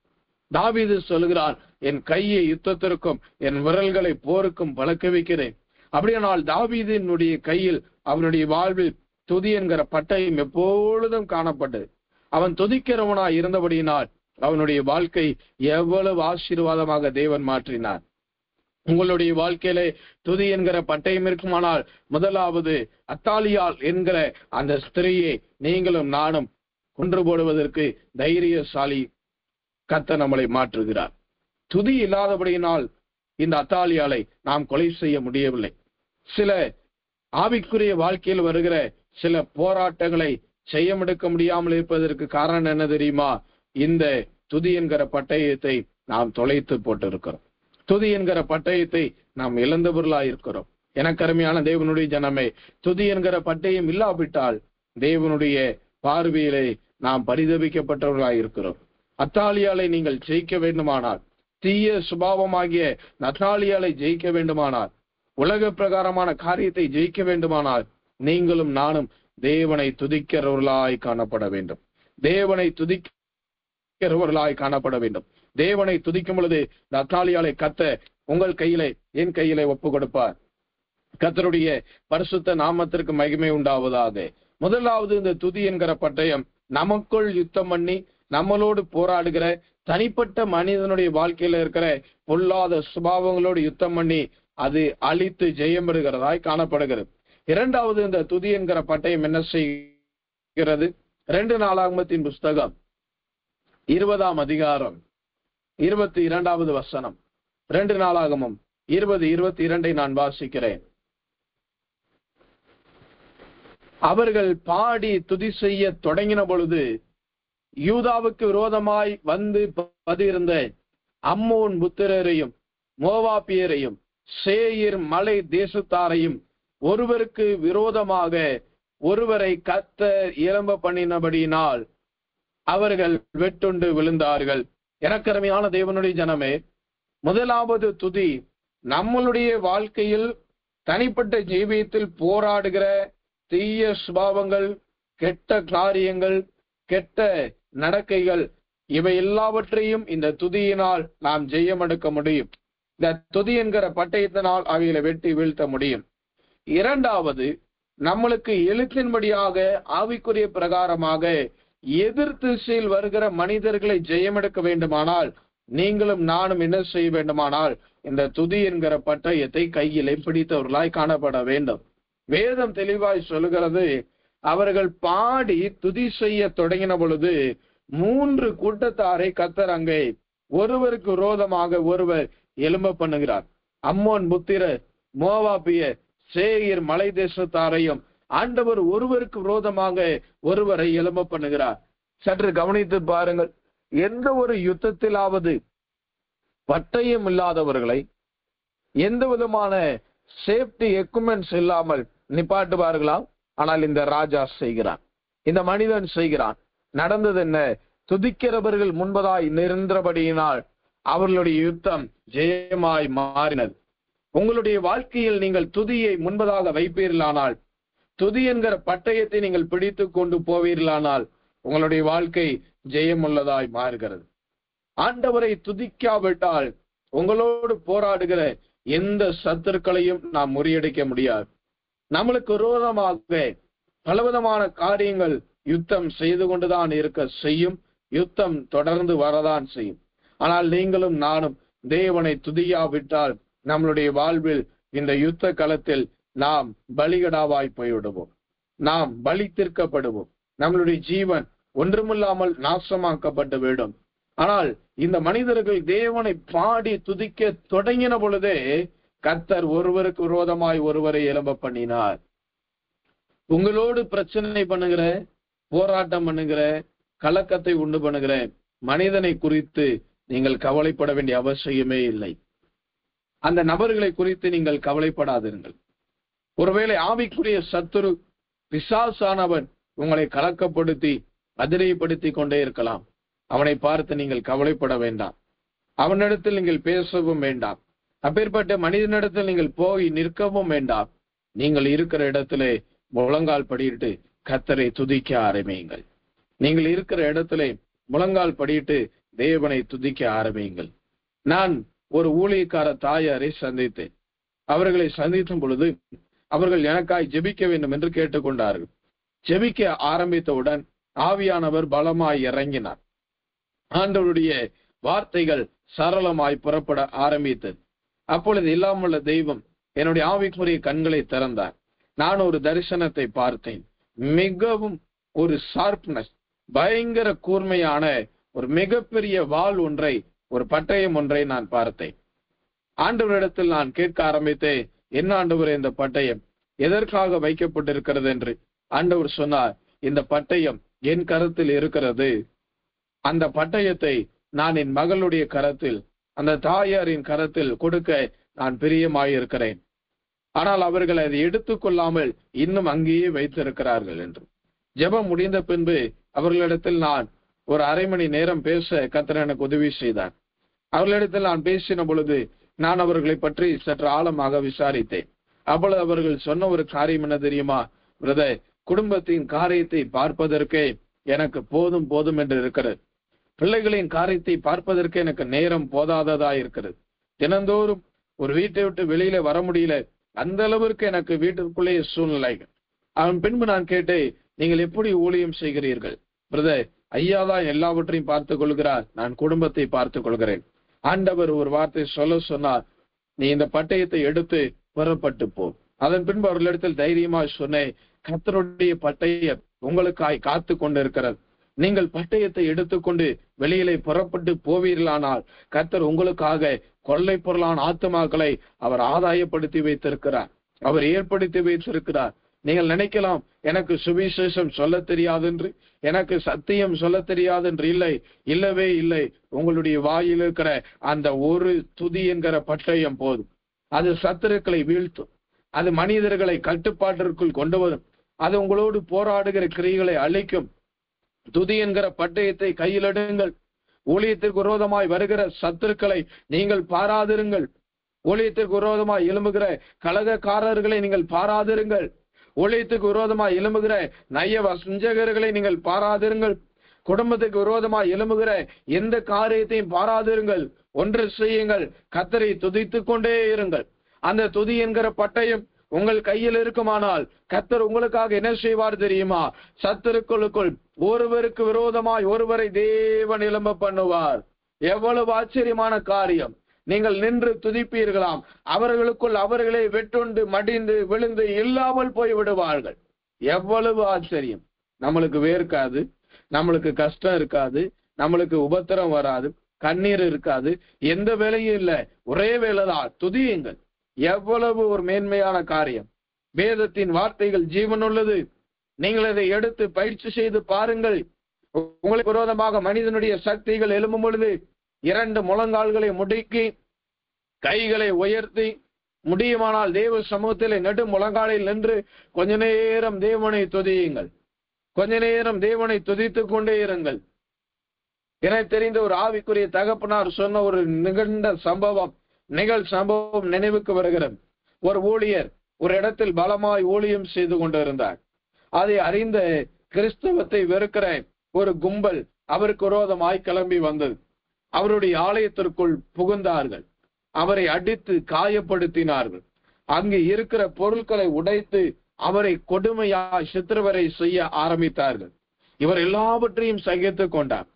தாவீது சொல்கிறார், என் கையை யுத்தத்திற்கும் என் விரல்களை போருக்கும் பழக்க வைக்கிறேன். அப்படியானால் தாவீதினுடைய கையில், அவனுடைய வாழ்வில் துதி என்கிற பட்டயம் எப்பொழுதும் காணப்பட்டது. அவன் துதிக்கிறவனாய் இருந்தபடியினால் அவனுடைய வாழ்க்கை எவ்வளவு ஆசீர்வாதமாக தேவன் மாற்றினார். உங்களுடைய வாழ்க்கையிலே துதி என்கிற பட்டயம் இருக்குமானால் முதலாவது அத்தாலியாள் என்கிற அந்த ஸ்திரீயை நீங்களும் நானும் கொன்று போடுவதற்கு தைரியசாலி கர்த்தர் நம்மளை மாற்றுகிறார். துதி இல்லாதபடியினால் இந்த அத்தாலியாளை நாம் கொலை செய்ய முடியவில்லை. சில ஆவிக்குரிய வாழ்க்கையில் வருகிற சில போராட்டங்களை செய்யமெடுக்க முடியாமல் இருப்பதற்கு காரணம் என்ன தெரியுமா? இந்த துதி என்கிற பட்டயத்தை நாம் தொலைத்து போட்டிருக்கிறோம். துதி என்கிற பட்டயத்தை நாம் இழந்தவர்களாய் இருக்கிறோம். எனக்கு அருமையான தேவனுடைய ஜனமே, துதி என்கிற பட்டயம் இல்லாவிட்டால் தேவனுடைய பார்வையிலே நாம் பரிதபிக்கப்பட்டவர்களாய் இருக்கிறோம். அத்தாலியாளை நீங்கள் ஜெயிக்க வேண்டுமானால், தீய சுபாவமாகிய அத்தாலியாளை ஜெயிக்க வேண்டுமானால், உலக பிரகாரமான காரியத்தை ஜெயிக்க வேண்டுமானால் நீங்களும் நானும் தேவனை துதிக்கிறவர்களாய் காணப்பட வேண்டும். தேவனை துதிக்கிறவர்களாய் காணப்பட வேண்டும். தேவனை துதிக்கும் பொழுது அத்தாலியாளை கர்த்தர் உங்கள் கையிலே, என் கையிலே ஒப்பு கொடுப்பார். கர்த்தருடைய பரிசுத்த நாமத்திற்கு மகிமை உண்டாவதாக. முதலாவது இந்த துதி என்கிற பட்டயம் நமக்குள் யுத்தம் பண்ணி நம்மளோடு போராடுகிற தனிப்பட்ட மனிதனுடைய வாழ்க்கையில இருக்கிற பொல்லாத சுபாவங்களோடு யுத்தம் பண்ணி அது அழித்து ஜெயம் பெறுகிறதாய் காணப்படுகிறது. இரண்டாவது இந்த துதி என்கிற பட்டயம் என்ன செய்கிறது? 2 நாளாகமத்தின் புஸ்தகம் 20ஆம் அதிகாரம் 22வது வசனம். 2 நாளாகமம் 20:22 நான் வாசிக்கிறேன். அவர்கள் பாடி துதி செய்ய தொடங்கின பொழுது யூதாவுக்கு விரோதமாய் வந்து பதியிருந்த அம்மோன் புத்திரரையும் மோவாபியரையும் சேயீர் மலை தேசத்தாரையும் ஒருவருக்கு விரோதமாக ஒருவரை கர்த்தர் எழும்ப பண்ணினபடியினால் அவர்கள் வெட்டுண்டு விழுந்தார்கள். எனக்கருமையான தேவனுடைய ஜனமே, முதலாவது துதி நம்மளுடைய வாழ்க்கையில் தனிப்பட்ட ஜீவியத்தில் போராடுகிற தீய சுபாவங்கள், கெட்ட காரியங்கள், கெட்ட நடக்கைகள், இவை எல்லாவற்றையும் இந்த துதியினால் நாம் ஜெயம் எடுக்க முடியும். இந்த துதி என்கிற பட்டயத்தினால் அவைகளை வெட்டி வீழ்த்த முடியும். இரண்டாவது, நம்மளுக்கு எழுத்தின்படியாக ஆவிக்குரிய பிரகாரமாக எதிர் திசையில் வருகிற மனிதர்களை ஜெயம் எடுக்க வேண்டுமானால் நீங்களும் நானும் என்ன செய்ய வேண்டுமானால் இந்த துதி என்கிற பட்டயத்தை கையிலே பிடித்தவர்களாய் காணப்பட வேண்டும். வேதம் தெளிவாய் சொல்லுகிறது, அவர்கள் பாடி துதி செய்ய தொடங்கின பொழுது 3 கூட்டத்தாரை கர்த்தர் அங்கே ஒருவருக்கு விரோதமாக ஒருவர் எழும்ப பண்ணுகிறார். அம்மோன் புத்திரர், மோவாபிய, சேயீர் மலை தேசத்தாரையும் ஆண்டவர் ஒருவருக்கு விரோதமாக ஒருவரை எழும்ப பண்ணுகிறார். சற்று கவனித்து பாருங்கள். எந்த ஒரு யுத்தத்திலாவது பட்டயம் இல்லாதவர்களை எந்த விதமான சேஃப்டி எக்யூப்மெண்ட்ஸ் இல்லாமல் நிப்பாட்டுவார்களா? ஆனால் இந்த ராஜா செய்கிறான், இந்த மனிதன் செய்கிறான். நடந்தது என்ன? துதிக்கிறவர்கள் முன்பதாய் நின்றபடியினால் அவர்களுடைய யுத்தம் ஜெயமாய் மாறினது. உங்களுடைய வாழ்க்கையில் நீங்கள் துதியை முன்பதாக வைப்பீர்களானால், துதி என்கிற பட்டயத்தை நீங்கள் பிடித்து கொண்டு போவீர்களானால் உங்களுடைய வாழ்க்கை ஜெயமுள்ளதாய் மாறுகிறது. ஆண்டவரை துதிக்காவிட்டால் உங்களோடு போராடுகிற எந்த சத்துருக்களையும் நாம் முறியடிக்க முடியாது. நம்மளுக்கு விரோதமாக பலவிதமான காரியங்கள் யுத்தம் செய்து கொண்டுதான் இருக்க செய்யும். யுத்தம் தொடர்ந்து வரதான் செய்யும். ஆனால் நீங்களும் நானும் தேவனை துதியாவிட்டால் நம்மளுடைய வாழ்வில் இந்த யுத்த களத்தில் நாம் பலிகடாவாய் போய்விடுவோம். நாம் பலி தீர்க்கப்படுவோம். நம்மளுடைய ஜீவன் ஒன்றுமில்லாமல் நாசமாக்கப்பட்டு விடும். ஆனால் இந்த மனிதர்கள் தேவனை பாடி துதிக்க தொடங்கின பொழுதே கர்த்தர் ஒருவருக்கு விரோதமாய் ஒருவரை எழும்ப பண்ணினார். உங்களோடு பிரச்சனை பண்ணுகிற, போராட்டம் பண்ணுகிற, கலக்கத்தை உண்டு பண்ணுகிற மனிதனை குறித்து நீங்கள் கவலைப்பட வேண்டிய அவசியமே இல்லை. அந்த நபர்களை குறித்து நீங்கள் கவலைப்படாதீர்கள். ஒருவேளை ஆவிக்குரிய சத்துரு பிசாசானவன் உங்களை கலக்கப்படுத்தி அதிரைப்படுத்தி கொண்டே இருக்கலாம். அவனை பார்த்து நீங்கள் கவலைப்பட வேண்டாம். அவனிடத்தில் நீங்கள் பேசவும் வேண்டாம். அப்பேற்பட்ட மனிதனிடத்தில் நீங்கள் போய் நிற்கவும் வேண்டாம். நீங்கள் இருக்கிற இடத்திலே முழங்கால் படியிட்டு கர்த்தரை துதிக்க ஆரம்பியுங்கள். நீங்கள் இருக்கிற இடத்திலே முழங்கால் படியிட்டு தேவனை துதிக்க ஆரம்பியுங்கள். நான் ஒரு ஊழியக்கார தாயாரை சந்தித்தேன். அவர்களை சந்திக்கும் பொழுது அவர்கள் எனக்காய் ஜெபிக்க வேண்டும் என்று கேட்டுக்கொண்டார்கள். ஜெபிக்க ஆரம்பித்தவுடன் ஆவியானவர் பலமாய் இறங்கினார். ஆண்டவருடைய வார்த்தைகள் சரளமாய் புறப்பட ஆரம்பித்தது. அப்பொழுது இல்லாமல்ல தெய்வம் என்னுடைய ஆவிக்குரிய கண்களை திறந்தார். நான் ஒரு தரிசனத்தை பார்த்தேன். மிகவும் ஒரு ஷார்ப்னஸ், பயங்கர கூர்மையான ஒரு மிகப்பெரிய வாள் ஒன்றை, ஒரு பட்டயம் ஒன்றை நான் பார்த்தேன். ஆண்டவரிடத்தில் நான் கேட்க ஆரம்பித்தேன், என்ன ஆண்டவரே இந்த பட்டயம் எதற்காக வைக்கப்பட்டிருக்கிறது என்று. ஆண்டவர் சொன்னார், இந்த பட்டயம் என் கரத்தில் இருக்கிறது. அந்த பட்டயத்தை நான் என் மகளுடைய கரத்தில், அந்த தாயாரின் கரத்தில் கொடுக்க நான் பிரியமாயிருக்கிறேன். ஆனால் அவர்கள் அதை எடுத்துக்கொள்ளாமல் இன்னும் அங்கேயே வைத்திருக்கிறார்கள் என்று. ஜெபம் முடிந்த பின்பு அவர்களிடத்தில் நான் ஒரு அரை மணி நேரம் பேச கர்த்தர் எனக்கு உதவி செய்தார். அவர்களிடத்தில் நான் பேசின பொழுது நான் அவர்களை பற்றி சற்று ஆழமாக விசாரித்தேன். அப்பொழுது அவர்கள் சொன்ன ஒரு காரியம் என்ன தெரியுமா? பிரதர், குடும்பத்தின் காரியத்தை பார்ப்பதற்கே எனக்கு போதும் போதும் என்று இருக்கிறது. பிள்ளைகளின் காரியத்தை பார்ப்பதற்கு எனக்கு நேரம் போதாததா இருக்கிறது. தினந்தோறும் ஒரு வீட்டை விட்டு வெளியில வர முடியல. அந்த அளவிற்கு எனக்கு வீட்டுக்குள்ளேயே சூழ்நிலைகள். அவன் பின்பு நான் கேட்டேன், நீங்கள் எப்படி ஊழியம் செய்கிறீர்கள்? பிரதர், ஐயா தான் எல்லாவற்றையும் பார்த்துக் கொள்கிறார், நான் குடும்பத்தை பார்த்துக் கொள்கிறேன். ஆண்டவர் ஒரு வார்த்தை சொன்னார், நீ இந்த பட்டயத்தை எடுத்து புறப்பட்டு போ. அதன் பின்பு அவர்களிடத்தில் தைரியமா சொன்னேன், கர்த்தருடைய பட்டயம் உங்களுக்காய் காத்து கொண்டிருக்கிறது. நீங்கள் பட்டயத்தை எடுத்துக்கொண்டு வெளியிலே புறப்பட்டு போவீர்களானால் கர்த்தர் உங்களுக்காக கொள்ளை பொருளான ஆத்துமாக்களை அவர் ஆதாயப்படுத்தி வைத்திருக்கிறார், அவர் ஏற்படுத்தி வைத்திருக்கிறார். நீங்கள் நினைக்கலாம், எனக்கு சுவிசேஷம் சொல்ல தெரியாது என்று, எனக்கு சத்தியம் சொல்ல தெரியாது என்று. இல்லை, இல்லவே இல்லை. உங்களுடைய வாயில் இருக்கிற அந்த ஒரு துதி என்கிற பட்டயம் போதும். அது சத்துருக்களை வீழ்த்தும், அது மனிதர்களை கட்டுப்பாட்டிற்குள் கொண்டு வரும், அது உங்களோடு போராடுகிற கிரியைகளை அழிக்கும். துதி என்கிற பட்டயத்தை கையில் எடுங்கள். ஊழியத்திற்கு விரோதமாய் வருகிற சத்துருக்களை நீங்கள் பாராதிருங்கள். ஊழியத்திற்கு விரோதமாய் எழும்புகிற கலகக்காரர்களை நீங்கள் பாராதிருங்கள். ஊழியத்துக்கு விரோதமாய் எழும்புகிற நய வஞ்சகர்களை நீங்கள் பாராதிருங்கள். குடும்பத்துக்கு விரோதமாய் எழும்புகிற எந்த காரியத்தையும் பாராதிருங்கள். ஒன்று செய்யுங்கள், கர்த்தரை துதித்துக் கொண்டே இருங்கள். அந்த துதி என்கிற பட்டயம் உங்கள் கையில் இருக்குமானால் கர்த்தர் உங்களுக்காக என்ன செய்வார் தெரியுமா? சத்துருக்களுக்குள் ஒருவருக்கு விரோதமாய் ஒருவரை தேவன் எழும்ப பண்ணுவார். எவ்வளவு ஆச்சரியமான காரியம்! நீங்கள் நின்று துதிப்பீர்களாம், அவர்களுக்குள் அவர்களே வெட்டுண்டு மடிந்து விழுந்து இல்லாமல் போய் விடுவார்கள். எவ்வளவு ஆச்சரியம்! நம்மளுக்கு வேர்க்காது, நம்மளுக்கு கஷ்டம் இருக்காது, நம்மளுக்கு உபத்திரம் வராது, கண்ணீர் இருக்காது, எந்த வேலையும் இல்லை, ஒரே வேலைதான், துதியுங்கள். எவ்வளவு ஒரு மேன்மையான காரியம்! வேதத்தின் வார்த்தைகள் ஜீவனுள்ளது. நீங்கள் அதை எடுத்து பயிற்சி செய்து பாருங்கள். உங்களுக்கு விரோதமாக மனிதனுடைய சக்திகள் எழும்பும் பொழுது 2 முழங்கால்களை முடுக்கி கைகளை உயர்த்தி, முடியுமானால் தேவ சமூகத்திலே நடு முழங்காலில் நின்று கொஞ்ச நேரம் தேவனை துதியுங்கள். கொஞ்ச நேரம் தேவனை துதித்துக் கொண்டே இருங்கள். எனக்கு தெரிந்த ஒரு ஆவிக்குரிய தகப்பனார் சொன்ன ஒரு நிகழ் சம்பவம் நினைவுக்கு வருகிறது. ஒரு ஊழியர் ஒரு இடத்தில் பலமாய் ஊழியம் செய்து கொண்டிருந்தார். அதை அறிந்த கிறிஸ்தவத்தை வெறுக்கிற ஒரு கும்பல் அவருக்கு விரோதமாய் கிளம்பி வந்தது. அவருடைய ஆலயத்திற்குள் புகுந்தார்கள். அவரை அடித்து காயப்படுத்தினார்கள். அங்கு இருக்கிற பொருட்களை உடைத்து அவரை கொடுமையாய் சித்திரவதை செய்ய ஆரம்பித்தார்கள். இவர் எல்லாவற்றையும் சகித்துக் கொண்டார்.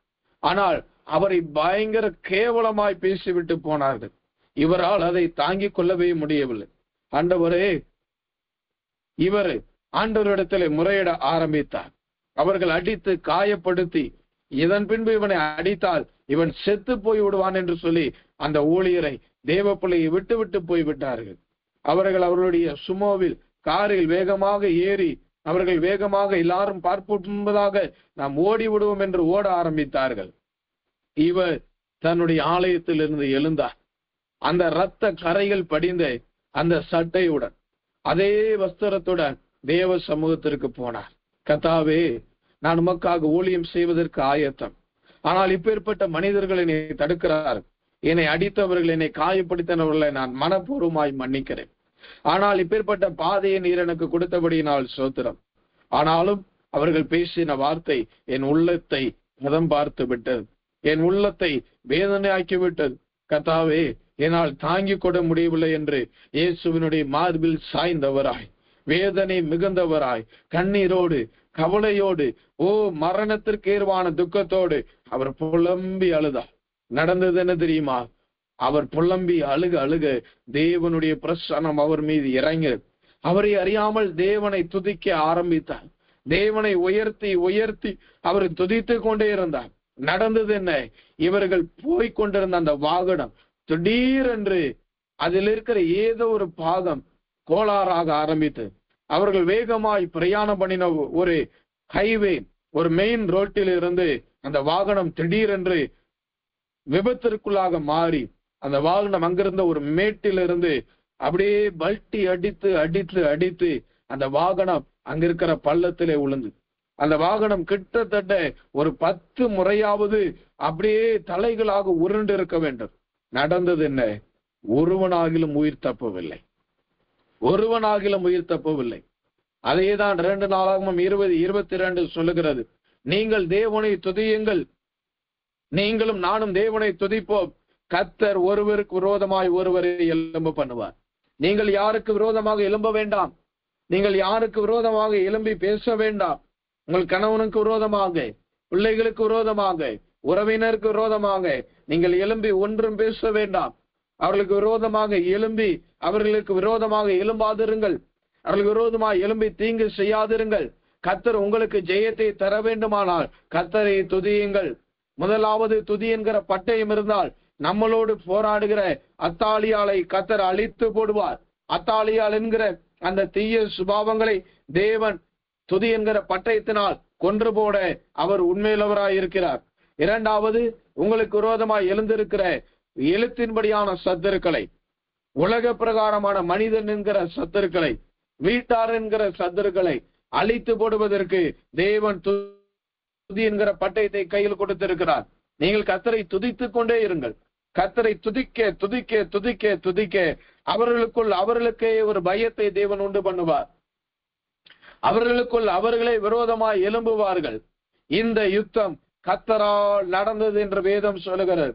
ஆனால் அவரை பயங்கர கேவலமாய் பேசிவிட்டு போனார்கள். இவரால் அதை தாங்கிக் கொள்ளவே முடியவில்லை. ஆண்டவரே, இவர் ஆண்டவரிடத்திலே முறையிட ஆரம்பித்தார். அவர்கள் அடித்து காயப்படுத்தி, இதன் பின்பு இவனை அடித்தால் இவன் செத்து போய் விடுவான் என்று சொல்லி அந்த ஊழியரை தேவ பிள்ளையை விட்டு போய்விட்டார்கள். அவர்களுடைய சுமோவில் காரில் வேகமாக ஏறி அவர்கள் வேகமாக எல்லாரும் பார்ப்பதாக நாம் ஓடி விடுவோம் என்று ஓட ஆரம்பித்தார்கள். இவர் தன்னுடைய ஆலயத்தில் இருந்து எழுந்தார். அந்த இரத்த கரைகள் படிந்த அந்த சட்டையுடன், அதே வஸ்திரத்துடன் தேவ சமூகத்திற்கு போனார். கர்த்தாவே, நான் உமக்காக ஊழியம் செய்வதற்கு ஆயத்தம். ஆனால் இப்பேற்பட்ட மனிதர்கள் என்னை தடுக்கிறார். என்னை அடித்தவர்கள், என்னை காயப்படுத்தினவர்களை நான் மனப்பூர்வமாய் மன்னிக்கிறேன். ஆனால் இப்பேற்பட்ட பாதையை நீர் எனக்கு கொடுத்தபடியினால் சோத்திரம். ஆனாலும் அவர்கள் பேசின வார்த்தை என் உள்ளத்தை மதம் பார்த்து விட்டது, என் உள்ளத்தை வேதனையாக்கி விட்டது. கர்த்தாவே, என்னால் தாங்கிக் கொள்ள முடியவில்லை என்று இயேசுவினுடைய மார்பில் சாய்ந்தவராய், வேதனை மிகுந்தவராய், கண்ணீரோடு கவலையோடு, மரணத்திற்கு ஏதுவான துக்கத்தோடு அவர் புலம்பி அழுதார். நடந்தது என்ன தெரியுமா? அவர் புலம்பி அழுக தேவனுடைய பிரசன்னம் அவர் மீது இறங்கி அவரை அறியாமல் தேவனை துதிக்க ஆரம்பித்தார். தேவனை உயர்த்தி அவர் துதித்துக் கொண்டே இருந்தார். நடந்தது என்ன? இவர்கள் போய்கொண்டிருந்த அந்த வாகனம் திடீரென்று அதில் இருக்கிற ஏதோ ஒரு பாகம் கோளாறாக ஆரம்பித்து, அவர்கள் வேகமாய் பிரயாணம் பண்ணின ஒரு ஹைவே, ஒரு மெயின் ரோட்டில் இருந்து அந்த வாகனம் திடீரென்று விபத்திற்குள்ளாக மாறி, அந்த வாகனம் அங்கிருந்த ஒரு மேட்டிலிருந்து அப்படியே பல்ட்டி அடித்து அந்த வாகனம் அங்கிருக்கிற பள்ளத்திலே விழுந்து, அந்த வாகனம் கிட்டத்தட்ட ஒரு 10 முறையாவது அப்படியே தலைகளாக உருண்டு இருக்க வேண்டும். நடந்தது என்ன? ஒருவனாகிலும் உயிர் தப்பவில்லை. அதேதான் 2 நாளாகமம் 20:22 சொல்லுகிறது. நீங்கள் தேவனை துதியுங்கள், நீங்களும் நானும் தேவனை துதிப்போம். கர்த்தர் ஒருவருக்கு விரோதமாய் ஒருவரை எழும்ப பண்ணுவார். நீங்கள் யாருக்கு விரோதமாக எழும்ப வேண்டாம். நீங்கள் யாருக்கு விரோதமாக எழும்பி பேச வேண்டாம். உங்கள் கணவனுக்கு விரோதமாக, பிள்ளைகளுக்கு விரோதமாக, உறவினருக்கு விரோதமாக நீங்கள் எழும்பி ஒன்றும் பேச வேண்டாம். அவர்களுக்கு விரோதமாக எழும்பி அவர்களுக்கு விரோதமாக எழும்பாதிருங்கள். அவர்களுக்கு விரோதமாக எழும்பி தீங்கு செய்யாதிருங்கள். கர்த்தர் உங்களுக்கு ஜெயத்தை தர வேண்டுமானால் கர்த்தரை துதியுங்கள். முதலாவது துதி என்கிற பட்டயம் இருந்தால் நம்மளோடு போராடுகிற அத்தாலியாலை கர்த்தர் அழித்து போடுவார். அத்தாலியால் என்கிற அந்த தீய சுபாவங்களை தேவன் துதி என்கிற பட்டயத்தினால் கொன்று போட அவர் உண்மையுள்ளவராய் இருக்கிறார். இரண்டாவது, உங்களுக்கு விரோதமாய் எழுந்திருக்கிற எழுத்தின்படியான சத்துருக்களை, உலக பிரகாரமான மனிதன் என்கிற சத்துருக்களை, வீட்டார் என்கிற சத்துருக்களை அழித்து போடுவதற்கு தேவன் துதி என்கிற பட்டயத்தை கையில் கொடுத்திருக்கிறார். நீங்கள் கர்த்தரை துதித்துக் கொண்டே இருங்கள். கர்த்தரை துதிக்க துதிக்க துதிக்க துதிக்க அவர்களுக்கே ஒரு பயத்தை தேவன் உண்டு பண்ணுவார். அவர்களுக்குள் அவர்களே விரோதமாய் எழும்புவார்கள். இந்த யுத்தம் கர்த்தரால் நடந்தது என்று வேதம் சொல்லுகிறது.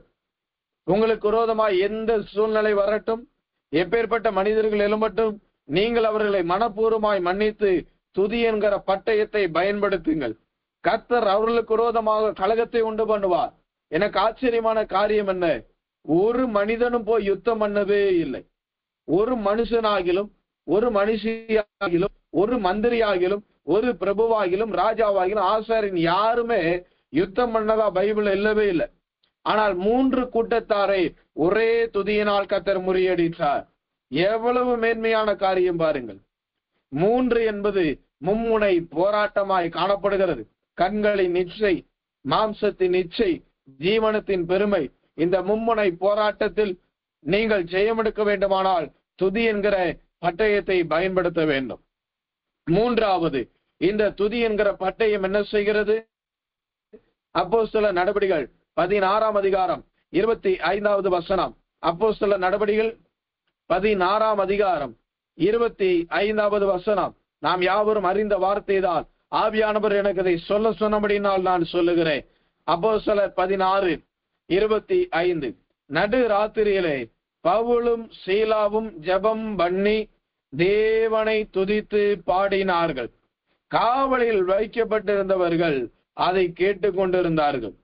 உங்களுக்கு விரோதமாய் எந்த சூழ்நிலை வரட்டும், எப்பேற்பட்ட மனிதர்கள் எழும்பட்டும், நீங்கள் அவர்களை மனப்பூர்வமாய் மன்னித்து துதி என்கிற பட்டயத்தை பயன்படுத்துங்கள். கர்த்தர் அவர்களுக்கு விரோதமாக கலகத்தை உண்டு பண்ணுவார். எனக்கு ஆச்சரியமான காரியம் என்ன, ஒரு மனிதனும் போய் யுத்தம் பண்ணவே இல்லை. ஒரு மனுஷனாகிலும், ஒரு மனுஷியாகிலும், ஒரு மந்திரியாகிலும், ஒரு பிரபுவாகிலும், ராஜாவாகிலும், ஆசாரியன் யாருமே யுத்தம் பண்ணதா பைபிள் இல்லவே இல்லை. ஆனால் 3 கூட்டத்தாரை ஒரே துதியினால் கர்த்தர் முறியடித்தார். எவ்வளவு மேன்மையான காரியம் பாருங்கள். 3 என்பது மும்முனை போராட்டமாய் காணப்படுகிறது. கண்களின் இச்சை, மாம்சத்தின் இச்சை, ஜீவனத்தின் பெருமை. இந்த மும்முனை போராட்டத்தில் நீங்கள் ஜெயமெடுக்க வேண்டுமானால் துதி என்கிற பட்டயத்தை பயன்படுத்த வேண்டும். மூன்றாவது, இந்த துதி என்கிற பட்டயம் என்ன செய்கிறது? அப்போஸ்தலர் நடபடிகள் 16ஆம் அதிகாரம் 25வது வசனம். அப்போஸ்தலர் நடபடிகள் 16ஆம் அதிகாரம் 25வது வசனம். நாம் யாவரும் அறிந்த வார்த்தை தான். ஆவியானவர் எனக்கு இதை சொல்ல சொன்னபடினால் நான் சொல்லுகிறேன். அப்போஸ்தலர் 16:25. நடு ராத்திரியிலே பவுலும் சீலாவும் ஜெபம் பண்ணி தேவனை துதித்து பாடினார்கள். காவலில் வைக்கப்பட்டிருந்தவர்கள் அதை கேட்டுக்கொண்டிருந்தார்கள்.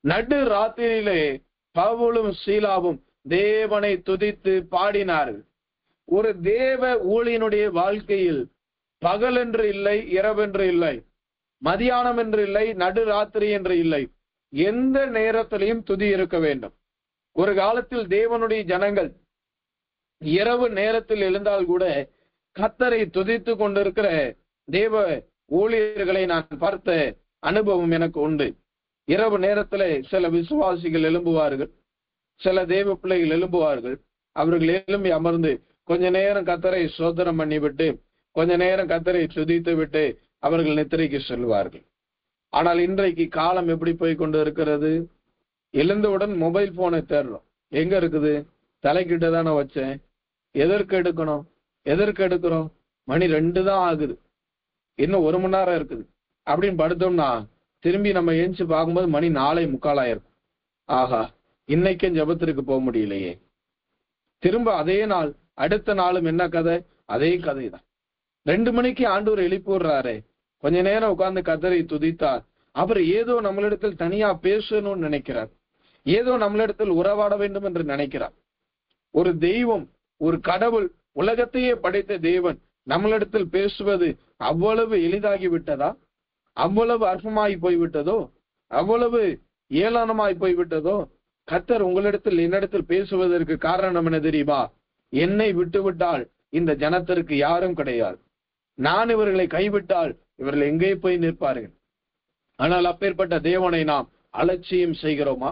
நடு ராத்திரியிலே பவுலும் சீலாவும் தேவனை துதித்து பாடினார்கள். ஒரு தேவ ஊழியனுடைய வாழ்க்கையில் பகல் என்று இல்லை, இரவென்று இல்லை, மதியானம் என்று இல்லை, நடு ராத்திரி என்று இல்லை, எந்த நேரத்திலையும் துதி இருக்க வேண்டும். ஒரு காலத்தில் தேவனுடைய ஜனங்கள் இரவு நேரத்தில் எழுந்தால் கூட கர்த்தரை துதித்து கொண்டிருக்கிற தேவ ஊழியர்களை நான் பார்த்த அனுபவம் எனக்கு உண்டு. இரவு நேரத்துல சில விசுவாசிகள் எழும்புவார்கள், சில தேவ பிள்ளைகள் எழும்புவார்கள். அவர்கள் எழும்பி அமர்ந்து கொஞ்ச நேரம் கர்த்தரை ஸ்தோத்திரம் பண்ணிவிட்டு கொஞ்ச நேரம் கர்த்தரை துதித்து விட்டு அவர்கள் நித்திரைக்கு செல்வார்கள். ஆனால் இன்றைக்கு காலம் எப்படி போய் கொண்டு இருக்கிறது? எழுந்தவுடன் மொபைல் போனை தேடுறோம். எங்க இருக்குது? தலைக்கிட்ட தானே வச்சேன், எதற்கு எடுக்கிறோம்? மணி 2 தான் ஆகுது, இன்னும் 1 மணி நேரம் இருக்குது அப்படின்னு படுத்தோம்னா திரும்பி நம்ம ஏஞ்சி பார்க்கும்போது மணி 4:45 இருக்கும். ஆஹா, இன்னைக்கும் ஜெபத்திற்கு போக முடியலையே. திரும்ப அதே நாள், அடுத்த நாளும் என்ன கதை? அதே கதை தான். 2 மணிக்கு ஆண்டவர் எழுப்பி விடுறாரு. கொஞ்ச நேரம் உட்கார்ந்து கர்த்தரை துதித்தார். அவர் ஏதோ நம்மளிடத்தில் தனியா பேசணும்னு நினைக்கிறார், ஏதோ நம்மளிடத்தில் உறவாட வேண்டும் என்று நினைக்கிறார். ஒரு தெய்வம், ஒரு கடவுள், உலகத்தையே படைத்த தேவன் நம்மளிடத்தில் பேசுவது அவ்வளவு எளிதாகி விட்டதா? அவ்வளவு அற்பமாய் போய்விட்டதோ? அவ்வளவு ஏளனமாய் போய்விட்டதோ? கர்த்தர் உங்களிடத்தில் என்னிடத்தில் பேசுவதற்கு காரணம் என்ன தெரியுமா? என்னை விட்டுவிட்டால் இந்த ஜனத்திற்கு யாரும் கிடையாது. நான் இவர்களை கைவிட்டால் இவர்கள் எங்கே போய் நிற்பார்கள்? ஆனால் அப்பேற்பட்ட தேவனை நாம் அலட்சியம் செய்கிறோமா?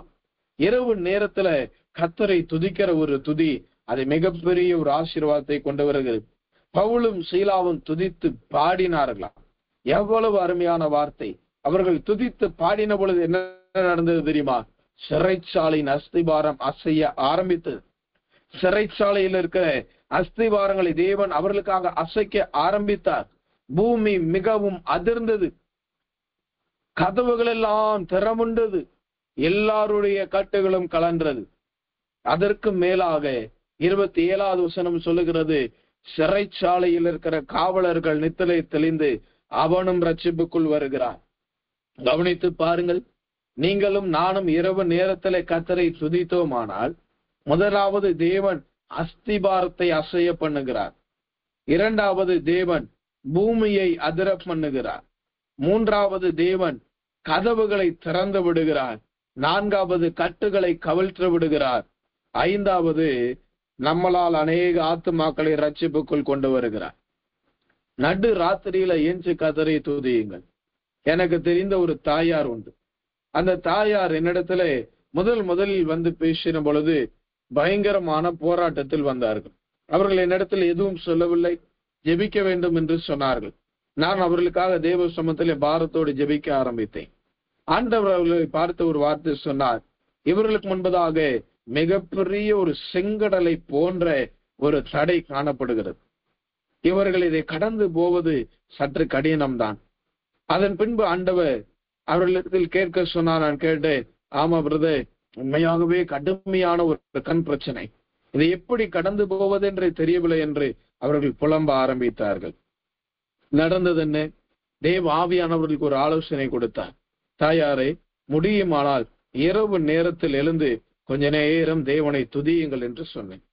இரவு நேரத்துல கர்த்தரை துதிக்கிற ஒரு துதி, அது மிகப்பெரிய ஒரு ஆசீர்வாதத்தை கொண்டு வருகிறது. பவுலும் சீலாவும் துதித்து பாடினார்களா? எவ்வளவு அருமையான வார்த்தை! அவர்கள் துதித்து பாடின பொழுது என்ன நடந்தது தெரியுமா? சிறைச்சாலையின் அஸ்திபாரம் அசைய ஆரம்பித்தது. சிறைச்சாலையில் இருக்கிற அஸ்திபாரங்களை தேவன் அவர்களுக்காக அசைக்க ஆரம்பித்தார். பூமி மிகவும் அதிர்ந்தது, கதவுகள் எல்லாம் திறமுண்டது, எல்லாருடைய கட்டுகளும் கலன்றது. அதற்கு மேலாக 27வது வசனம் சொல்லுகிறது, சிறைச்சாலையில் இருக்கிற காவலர்கள் நித்திரை தெளிந்து அவனும் ரட்சிப்புக்குள் வருகிறான். கவனித்து பாருங்கள். நீங்களும் நானும் இரவு நேரத்திலே கர்த்தரை துதித்தோமானால், முதலாவது தேவன் அஸ்திபாரத்தை அசைய பண்ணுகிறார். இரண்டாவது தேவன் பூமியை அதிர பண்ணுகிறார். மூன்றாவது தேவன் கதவுகளை திறந்து விடுகிறார். நான்காவது கட்டுகளை கவிழ்த்து விடுகிறார். ஐந்தாவது நம்மளால் அநேக ஆத்துமாக்களை ரட்சிப்புக்குள் கொண்டு வருகிறார். நடு ராத்திரியில ஏஞ்சு கதரை துதியுங்கள். எனக்கு தெரிந்த ஒரு தாயார் உண்டு. அந்த தாயார் என்னிடத்துல முதலில் வந்து பேசின பொழுது பயங்கரமான போராட்டத்தில் வந்தார்கள். அவர்கள் என்னிடத்தில் எதுவும் சொல்லவில்லை, ஜெபிக்க வேண்டும் என்று சொன்னார்கள். நான் அவர்களுக்காக தேவ சமூகத்திலே பாரத்தோடு ஜெபிக்க ஆரம்பித்தேன். ஆண்டவர் அவர்களை பார்த்து ஒரு வார்த்தை சொன்னார். இவர்களுக்கு முன்பதாக மிகப்பெரிய ஒரு செங்கடலை போன்ற ஒரு தடை காணப்படுகிறது. இவர்கள் இதை கடந்து போவது சற்று கடினம்தான். அதன் பின்பு ஆண்டவர் அவர்களிடத்தில் கேட்க சொன்னார். நான் கேட்டேன், ஆமா பிரதர், உண்மையாகவே கடுமையான ஒரு கண் பிரச்சனை, இதை எப்படி கடந்து போவது என்று தெரியவில்லை என்று அவர்கள் புலம்ப ஆரம்பித்தார்கள். நடந்தது என்ன? தேவ ஆவியானவர்களுக்கு ஒரு ஆலோசனை கொடுத்தார். தாயாரே, முடியுமானால் இரவு நேரத்தில் எழுந்து கொஞ்ச நேரம் தேவனை துதியுங்கள் என்று சொன்னேன்.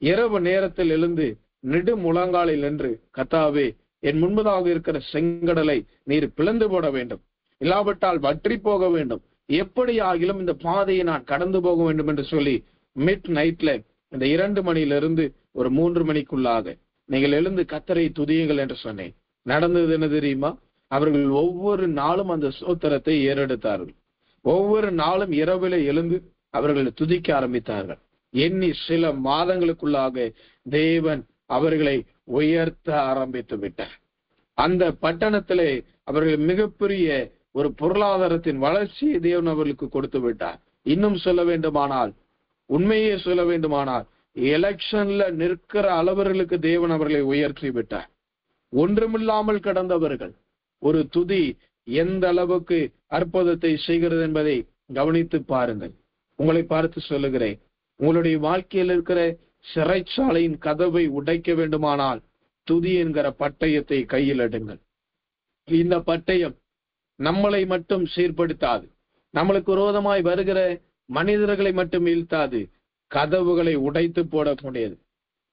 இரவு நேரத்தில் எழுந்து நெடு முழங்காலில் நின்று, கர்த்தாவே, என் முன்பதாக இருக்கிற செங்கடலை நீர் பிளந்து போட வேண்டும், இல்லாவிட்டால் வற்றி போக வேண்டும், எப்படி ஆகிலும் இந்த பாதையை நான் கடந்து போக வேண்டும் என்று சொல்லி மிட் நைட்ல இந்த 2 மணியிலிருந்து ஒரு 3 மணிக்குள்ளாக நீங்கள் எழுந்து கர்த்தரை துதியுங்கள் என்று சொன்னேன். நடந்தது என்ன தெரியுமா? அவர்கள் ஒவ்வொரு நாளும் அந்த ஸ்தோத்திரத்தை ஏறெடுத்தார்கள். ஒவ்வொரு நாளும் இரவில எழுந்து அவர்கள் துதிக்க ஆரம்பித்தார்கள். எண்ணி சில மாதங்களுக்குள்ளாக தேவன் அவர்களை உயர்த்த ஆரம்பித்து விட்டார். அந்த பட்டணத்திலே அவர்கள் மிகப்பெரிய ஒரு பொருளாதாரத்தின் வளர்ச்சியை தேவன் அவர்களுக்கு கொடுத்து விட்டார். இன்னும் சொல்ல வேண்டுமானால், உண்மையே சொல்ல வேண்டுமானால், எலெக்ஷன்ல நிற்கிற அளவர்களுக்கு தேவன் அவர்களை உயர்த்தி விட்டார். ஒன்றுமில்லாமல் கடந்தவர்கள் ஒரு துதி எந்த அளவுக்கு அற்புதத்தை செய்கிறது என்பதை கவனித்து பாருங்கள். உங்களை பார்த்து சொல்லுகிறேன், உங்களுடைய வாழ்க்கையில் இருக்கிற சிறைச்சாலையின் கதவை உடைக்க வேண்டுமானால் துதி என்கிற பட்டயத்தை கையில் எடுங்கள். இந்த பட்டயம் நம்மளை மட்டும் சீர்படுத்தாது, நம்மளுக்கு விரோதமாய் வருகிற மனிதர்களை மட்டும் வீழ்த்தாது, கதவுகளை உடைத்து போடக்கூடியது.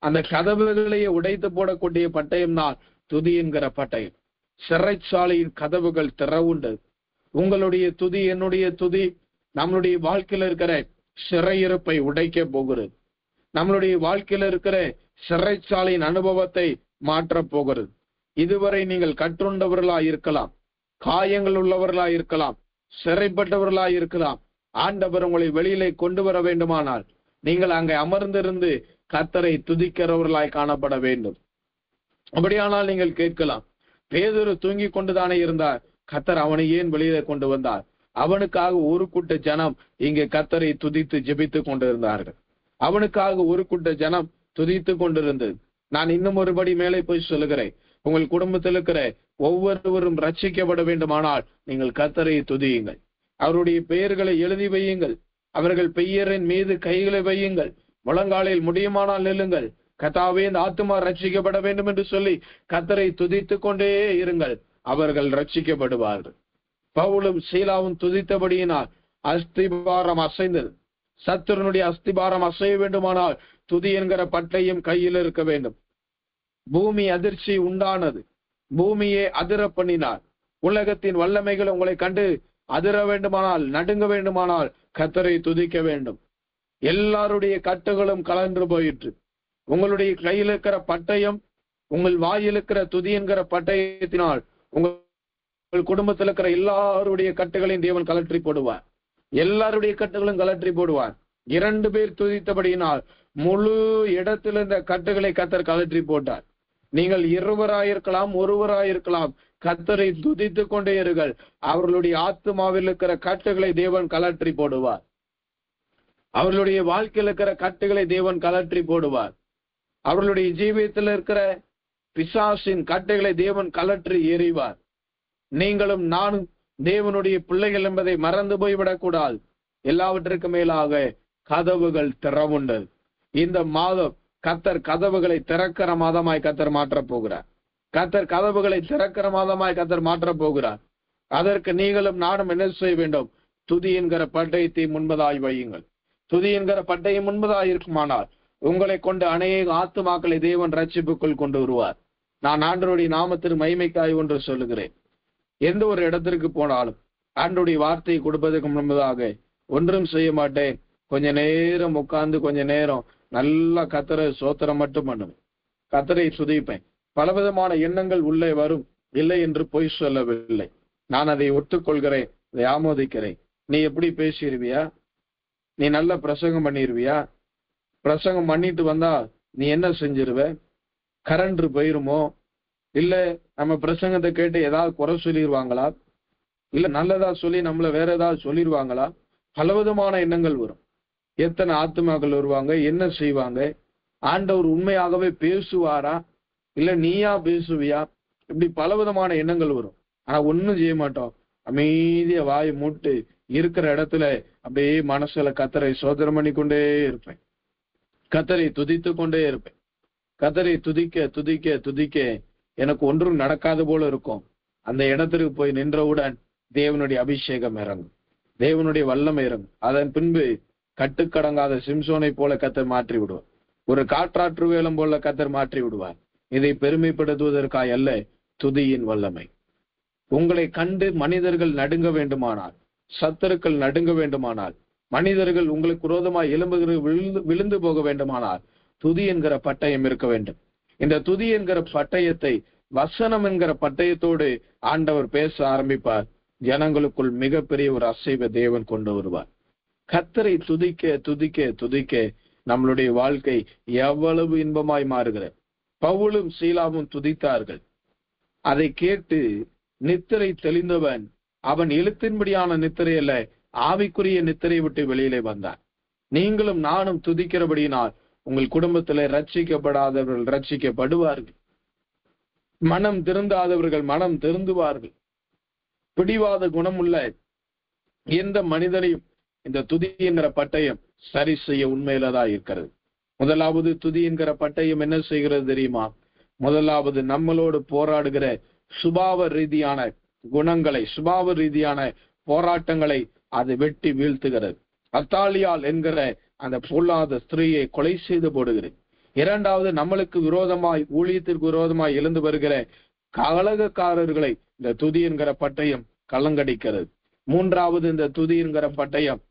அந்த கதவுகளையே உடைத்து போடக்கூடிய பட்டயம் தான் துதி என்கிற பட்டயம். சிறைச்சாலையின் கதவுகள் திறவுண்டு. உங்களுடைய துதி, என்னுடைய துதி நம்மளுடைய வாழ்க்கையில இருக்கிற சிறையிருப்பை உடைக்க போகிறது. நம்மளுடைய வாழ்க்கையில இருக்கிற சிறைச்சாலையின் அனுபவத்தை மாற்ற போகிறது. இதுவரை நீங்கள் கற்றுண்டவர்களாய் இருக்கலாம், காயங்கள் உள்ளவர்களாய் இருக்கலாம், சிறைப்பட்டவர்களாய் இருக்கலாம். ஆண்டவர் உங்களை வெளியிலே கொண்டு வர வேண்டுமானால் நீங்கள் அங்கே அமர்ந்திருந்து கர்த்தரை துதிக்கிறவர்களாய் காணப்பட வேண்டும். அப்படியானால் நீங்கள் கேட்கலாம், பேதுரு தூங்கி கொண்டுதானே இருந்தார், கர்த்தர் அவனை ஏன் வெளியிலே கொண்டு வந்தார்? அவனுக்காக ஒரு கூட்ட ஜனம் இங்கே கர்த்தரை துதித்து ஜெபித்து கொண்டிருந்தார்கள். அவனுக்காக ஒரு கூட்ட ஜனம் துதித்து கொண்டிருந்தது. நான் இன்னும் ஒருபடி மேலே போய் சொல்லுகிறேன், உங்கள் குடும்பத்தில் இருக்கிற ஒவ்வொருவரும் ரட்சிக்கப்பட வேண்டுமானால் நீங்கள் கர்த்தரை துதியுங்கள். அவருடைய பெயர்களை எழுதி வையுங்கள். அவர்கள் பெயரின் மீது கைகளை வையுங்கள். முழங்காலில் முடியுமானால் நில்லுங்கள். கர்த்தாவே, இந்த ஆத்துமா ரட்சிக்கப்பட வேண்டும் என்று சொல்லி கர்த்தரை துதித்து கொண்டே இருங்கள். அவர்கள் ரட்சிக்கப்படுவார்கள். பவுலும் சீலாவும் துதித்தபடியினால் அஸ்திபாரம் அசைந்தது. சத்துருனுடைய அஸ்திபாரம் அசைய வேண்டுமானால் துதி என்கிற பட்டயம் கையில் இருக்க வேண்டும். பூமி அதிர்ச்சி உண்டானது. பூமியை அதிர பண்ணினார். உலகத்தின் வல்லமைகள் உங்களை கண்டு அதிர வேண்டுமானால், நடுங்க வேண்டுமானால் கர்த்தரை துதிக்க வேண்டும். எல்லாருடைய கட்டுகளும் கலன்று போயிற்று. உங்களுடைய கையில் இருக்கிற பட்டயம், உங்கள் வாயில் இருக்கிற துதி என்கிற பட்டயத்தினால் உங்கள் குடும்பத்தில் இருக்கிற எல்லாருடைய கட்டுகளையும் தேவன் கலற்றி போடுவார். எல்லாருடைய கட்டுகளும் கலற்றி போடுவார். 2 பேர் துதித்தபடியினால் முழு இடத்தில் இந்த கட்டுகளை கர்த்தர் கலற்றி போட்டார். நீங்கள் இருவராயிருக்கலாம், ஒருவராயிருக்கலாம், கர்த்தரை துதித்து கொண்டே இருங்கள். அவர்களுடைய ஆத்துமாவில் இருக்கிற கட்டுகளை தேவன் கலற்றி போடுவார். அவர்களுடைய வாழ்க்கையில் இருக்கிற கட்டுகளை தேவன் கலற்றி போடுவார். அவர்களுடைய ஜீவியத்தில் இருக்கிற பிசாசின் கட்டுகளை தேவன் கலற்றி எறிவார். நீங்களும் நானும் தேவனுடைய பிள்ளைகள் என்பதை மறந்து போய்விடக்கூடாது. எல்லாவற்றுக்கு மேலாக கதவுகள் திறவுண்டது. இந்த மாதம் கர்த்தர் கதவுகளை திறக்கிற மாதமாய் கர்த்தர் மாற்றப் போகிறார். கர்த்தர் கதவுகளை திறக்கிற மாதமாய் கர்த்தர் மாற்றப் போகிறார். அதற்கு நீங்களும் நானும் என்ன செய்ய வேண்டும்? துதி என்கிற பட்டயத்தை முன்பதாய் வையுங்கள். துதி என்கிற பட்டயம் முன்பதாய் இருக்குமானால் உங்களை கொண்டு அநேக ஆத்துமாக்களை தேவன் ரட்சிப்புக்குள் கொண்டு வருவார். நான் ஆண்டவருடைய நாமத்திற்கு மகிமைக்காய் ஒன்று சொல்லுகிறேன். எந்த ஒரு இடத்திற்கு போனாலும் ஆண்டவருடைய வார்த்தையை கொடுப்பதற்கு முன்பதாக ஒன்றும் செய்ய மாட்டேன், கொஞ்ச நேரம் உட்கார்ந்து கொஞ்ச நேரம் நல்லா கர்த்தரை சோத்திரம் மட்டும் பண்ணுவேன், கர்த்தரை துதிப்பேன். பலவிதமான எண்ணங்கள் உள்ளே வரும், இல்லை என்று பொய் சொல்லவில்லை. நான் அதை ஒத்துக்கொள்கிறேன், அதை ஆமோதிக்கிறேன். நீ எப்படி பேசிடுவியா? நீ நல்ல பிரசங்கம் பண்ணிடுவியா? பிரசங்கம் பண்ணிட்டு வந்தா நீ என்ன செஞ்சிருவ? கரண்ட் போயிருமோ? இல்ல நம்ம பிரசங்கத்தை கேட்டு ஏதாவது குறை சொல்லிடுவாங்களா? இல்ல நல்லதா சொல்லி நம்மள வேற ஏதாவது சொல்லிடுவாங்களா? பலவிதமான எண்ணங்கள் வரும். எத்தனை ஆத்துமாக்கள் வருவாங்க, என்ன செய்வாங்க? ஆண்டவர் உண்மையாகவே பேசுவாரா இல்ல நீயா பேசுவியா? இப்படி பலவிதமான எண்ணங்கள் வரும். ஆனா ஒன்னும் செய்ய மாட்டோம், அமைதியா வாய் மூட்டு இருக்கிற இடத்துல அப்படியே மனசுல கர்த்தரை சோதனம் பண்ணி கொண்டே இருப்பேன், கர்த்தரை துதித்து கொண்டே இருப்பேன். கர்த்தரை துதிக்க துதிக்க துதிக்க எனக்கு ஒன்றும் நடக்காது போல இருக்கும். அந்த இடத்திற்கு போய் நின்றவுடன் தேவனுடைய அபிஷேகம் இறங்கும், தேவனுடைய வல்லமை இறங்கும். அதன் பின்பு கட்டுக்கடங்காத சிம்சோனை போல கர்த்தர் மாற்றி விடுவார், ஒரு காற்றாற்று வேலம் போல கர்த்தர் மாற்றி விடுவார். இதை பெருமைப்படுத்துவதற்காய் அல்ல, துதியின் வல்லமை. உங்களை கண்டு மனிதர்கள் நடுங்க வேண்டுமானால், சத்துருக்கள் நடுங்க வேண்டுமானால், மனிதர்கள் உங்களுக்கு விரோதமாய் எலும்புகிற விழுந்து போக வேண்டுமானால் துதி என்கிற பட்டயம் இருக்க வேண்டும். இந்த துதி என்கிற பட்டயத்தை வசனம் என்கிற பட்டயத்தோடு ஆண்டவர் பேச ஆரம்பிப்பார். ஜனங்களுக்குள் மிகப்பெரிய ஒரு அசைவை தேவன் கொண்டு வருவார். கர்த்தரை துதிக்க துதிக்க துதிக்க நம்மளுடைய வாழ்க்கை எவ்வளவு இன்பமாய் மாறுகிறது. பவுலும் சீலாவும் துதித்தார்கள். அதை கேட்டு நித்திரை தெளிந்தவன் அவன் எழுத்தின்படியான நித்திரை அல்ல, ஆவிக்குரிய நித்திரை விட்டு வெளியிலே வந்தான். நீங்களும் நானும் துதிக்கிறபடியினால் உங்கள் குடும்பத்திலே ரட்சிக்கப்படாதவர்கள் ரட்சிக்கப்படுவார்கள், மனம் திருந்தாதவர்கள் மனம் திருந்துவார்கள். பிடிவாத குணமுள்ள எந்த மனிதனையும் இந்த துதி என்கிற பட்டயம் சரி செய்ய உண்மையிலதான் இருக்கிறது. முதலாவது துதி என்கிற பட்டயம் என்ன செய்கிறது தெரியுமா? முதலாவது நம்மளோடு போராடுகிற சுபாவ ரீதியான குணங்களை, சுபாவ ரீதியான போராட்டங்களை அது வெட்டி வீழ்த்துகிறது. அத்தாலியால் என்கிற அந்த பொல்லாத ஸ்திரீயை கொலை செய்து போடுகிறது. இரண்டாவது, நம்மளுக்கு விரோதமாய், ஊழியத்திற்கு விரோதமாய் எழுந்து வருகிற கலகக்காரர்களை இந்த துதி என்கிற பட்டயம் கலங்கடிக்கிறது. மூன்றாவது, இந்த துதி என்கிற பட்டயம்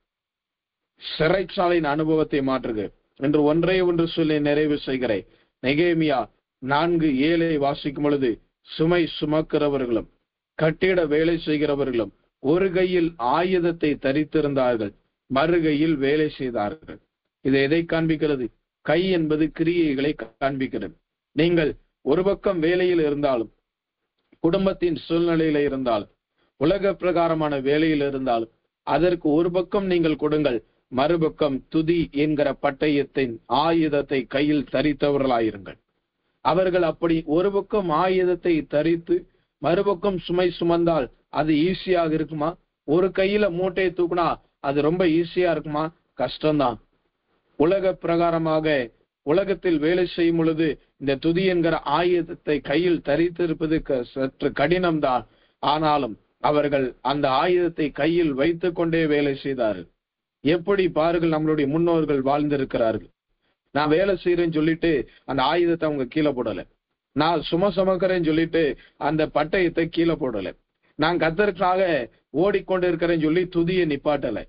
சிறைச்சாலையின் அனுபவத்தை மாற்றுகிறது. என்று ஒன்றே ஒன்று சொல்லி நிறைவு செய்கிறேன். நெகேமியா 4:7 வாசிக்கும் பொழுது, சுமை சுமக்கிறவர்களும் கட்டிட வேலை செய்கிறவர்களும் ஒரு கையில் ஆயுதத்தை தரித்திருந்தார்கள், மறுகையில் வேலை செய்தார்கள். இது எதை காண்பிக்கிறது? கை என்பது கிரியைகளை காண்பிக்கிறது. நீங்கள் ஒரு பக்கம் வேலையில் இருந்தாலும், குடும்பத்தின் சூழ்நிலையில இருந்தாலும், உலக பிரகாரமான வேலையில் இருந்தாலும், அதற்கு ஒரு பக்கம் நீங்கள் கொடுங்கள், மறுபக்கம் துதி என்கிற பட்டயத்தின் ஆயுதத்தை கையில் தரித்தவர்களாயிருங்கள். அவர்கள் அப்படி ஒரு பக்கம் ஆயுதத்தை தரித்து மறுபக்கம் சுமை சுமந்தால் அது ஈஸியாக இருக்குமா? ஒரு கையில மூட்டையை தூக்குனா அது ரொம்ப ஈஸியா இருக்குமா? கஷ்டம்தான். உலக பிரகாரமாக உலகத்தில் வேலை செய்யும் பொழுது இந்த துதி என்கிற ஆயுதத்தை கையில் தரித்திருப்பது சற்று கடினம்தான். ஆனாலும் அவர்கள் அந்த ஆயுதத்தை கையில் வைத்துக் கொண்டே வேலை செய்தார்கள். எப்படி பாருங்கள், நம்மளுடைய முன்னோர்கள் வாழ்ந்திருக்கிறார்கள். நான் வேலை செய்யறேன்னு சொல்லிட்டு அந்த ஆயுதத்தை அவங்க கீழே போடல. நான் சுமக்கிறேன்னு சொல்லிட்டு அந்த பட்டயத்தை கீழே போடல. நான் கர்த்தருக்காக ஓடிக்கொண்டு இருக்கிறேன்னு சொல்லி துதியை நிப்பாட்டல.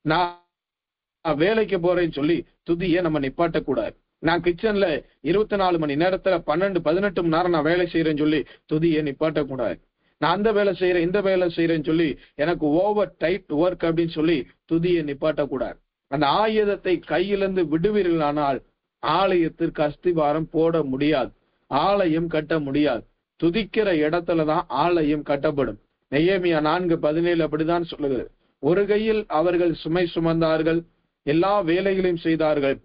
நான் வேலைக்கு போறேன்னு சொல்லி துதியை நம்ம நிப்பாட்டக்கூடாது. நான் கிச்சன்ல 24 மணி நேரத்துல 12-18 மணி நேரம் நான் வேலை செய்யறேன்னு சொல்லி துதியை நிப்பாட்டக்கூடாது. நான் அந்த வேலை செய்யறேன், இந்த வேலை செய்யறேன்னு சொல்லி எனக்கு ஓவர் டைட் ஒர்க் அப்படின்னு சொல்லி துதியை நிப்பாட்டக்கூடாது. அந்த ஆயுதத்தை கையிலிருந்து விடுவீர்களானால் ஆலயத்திற்கு அஸ்திவாரம் போட முடியாது, ஆலயம் கட்ட முடியாது. துதிக்கிற இடத்துலதான் ஆலயம் கட்டப்படும். நெகேமியா 4:17 அப்படிதான் சொல்லுகிறது. ஒரு கையில் அவர்கள் சுமை சுமந்தார்கள், எல்லா வேலைகளையும் செய்தார்கள்,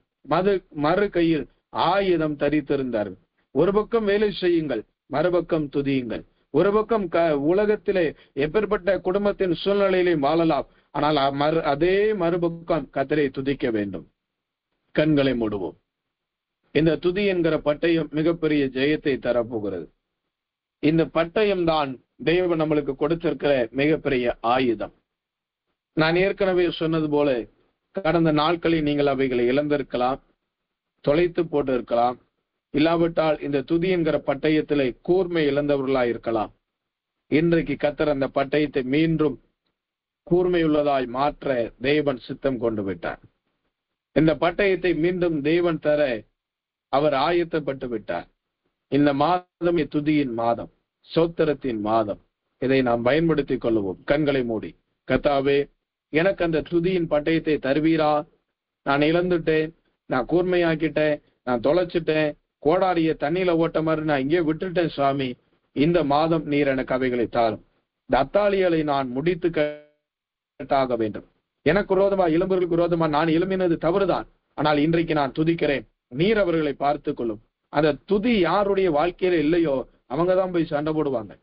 மறு கையில் ஆயுதம் தரித்திருந்தார்கள். ஒரு பக்கம் வேலை செய்யுங்கள், மறுபக்கம் துதியுங்கள். ஒரு பக்கம் உலகத்திலே எப்பேற்பட்ட குடும்பத்தின் சூழ்நிலையிலையும் வாழலாம், ஆனால் அதே மறுபக்கம் கர்த்தரை துதிக்க வேண்டும். கண்களை மூடுவோம். இந்த துதி என்கிற பட்டயம் மிகப்பெரிய ஜெயத்தை தரப்போகிறது. இந்த பட்டயம் தான் தேவன் நம்மளுக்கு கொடுத்திருக்கிற மிகப்பெரிய ஆயுதம். நான் ஏற்கனவே சொன்னது போல கடந்த நாட்களில் நீங்கள் அவைகளை இழந்திருக்கலாம், தொலைத்து போட்டு இருக்கலாம், இல்லாவிட்டால் இந்த துதி என்கிற பட்டயத்திலே கூர்மை இழந்தவர்களாய் இருக்கலாம். இன்றைக்கு கர்த்தர் அந்த பட்டயத்தை மீண்டும் கூர்மையுள்ளதாய் மாற்ற தேவன் சித்தம் கொண்டு விட்டார். இந்த பட்டயத்தை மீண்டும் தேவன் தர அவர் ஆயத்தப்பட்டு விட்டார். இந்த மாதம் துதியின் மாதம், சோத்திரத்தின் மாதம். இதை நாம் பயன்படுத்திக் கொள்வோம். கண்களை மூடி, கர்த்தாவே எனக்கு அந்த துதியின் பட்டயத்தை தருவீரா? நான் இழந்துட்டேன், நான் கூர்மையாக்கிட்டேன், நான் தொலைச்சிட்டேன், கோடாரிய தண்ணியில ஓட்ட மாதிரி நான் இங்கே விட்டுட்டேன் சுவாமி. இந்த மாதம் நீர் எனக்கு அவைகளை தாரும். இந்த அத்தாளிகளை நான் முடித்து கட்டாக வேண்டும். எனக்கு விரோதமா இளம்பர்களுக்கு விரோதமா நான் எழும்பினது தவறுதான். ஆனால் இன்றைக்கு நான் துதிக்கிறேன். நீர் அவர்களை பார்த்து கொள்ளும். அந்த துதி யாருடைய வாழ்க்கையில இல்லையோ அவங்கதான் போய் சண்டை போடுவாங்க.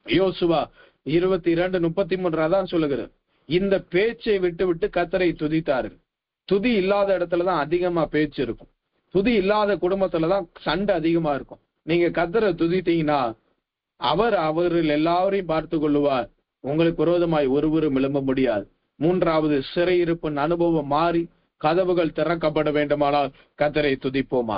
யோசுவா 22:33 தான் சொல்லுகிறது. இந்த பேச்சை விட்டு விட்டு கர்த்தரை துதித்தார்கள். துதி இல்லாத இடத்துலதான் அதிகமா பேச்சு இருக்கும். துதி இல்லாத குடும்பத்துலதான் சண்டை அதிகமா இருக்கும். நீங்க கர்த்தரை துதித்தீங்கன்னா அவர்கள் எல்லாரையும் பார்த்து கொள்ளுவார். உங்களுக்கு விரோதமாய் ஒருவரும் எழும்ப முடியாது. மூன்றாவது, சிறையிருப்பின் அனுபவம் மாறி கதவுகள் திறக்கப்பட வேண்டுமானால் கர்த்தரை துதிப்போமா.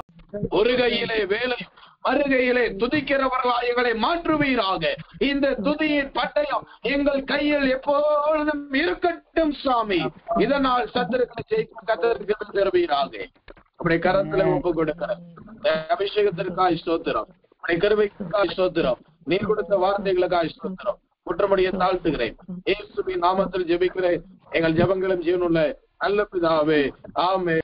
ஒரு கையிலே வேலை, மறுகையிலே துதிக்கிறவர்களாய் எங்களை மாற்றுவீராக. இந்த துதியின் பட்டயம் எங்கள் கையில் எப்பொழுதும் இருக்கட்டும் சாமி. இதனால் சத்துருக்களை ஜெயிக்கும் கர்த்தருக்கு தருவீராக. அப்படி கரத்துல ஒப்பு கொடுக்கிற அபிஷேகத்திற்காய் ஸ்தோத்திரம், அப்படி கருவைக்காய் ஸ்தோத்திரம், நீ கொடுத்த வார்த்தைகளுக்காய் ஸ்தோத்திரம். குற்றமடியை தாழ்த்துகிறேன். இயேசுவின் நாமத்தில் ஜெபிக்கிறேன். எங்கள் ஜெபங்களும் ஜீவனுள்ள நல்ல பிதாவே, ஆமென்.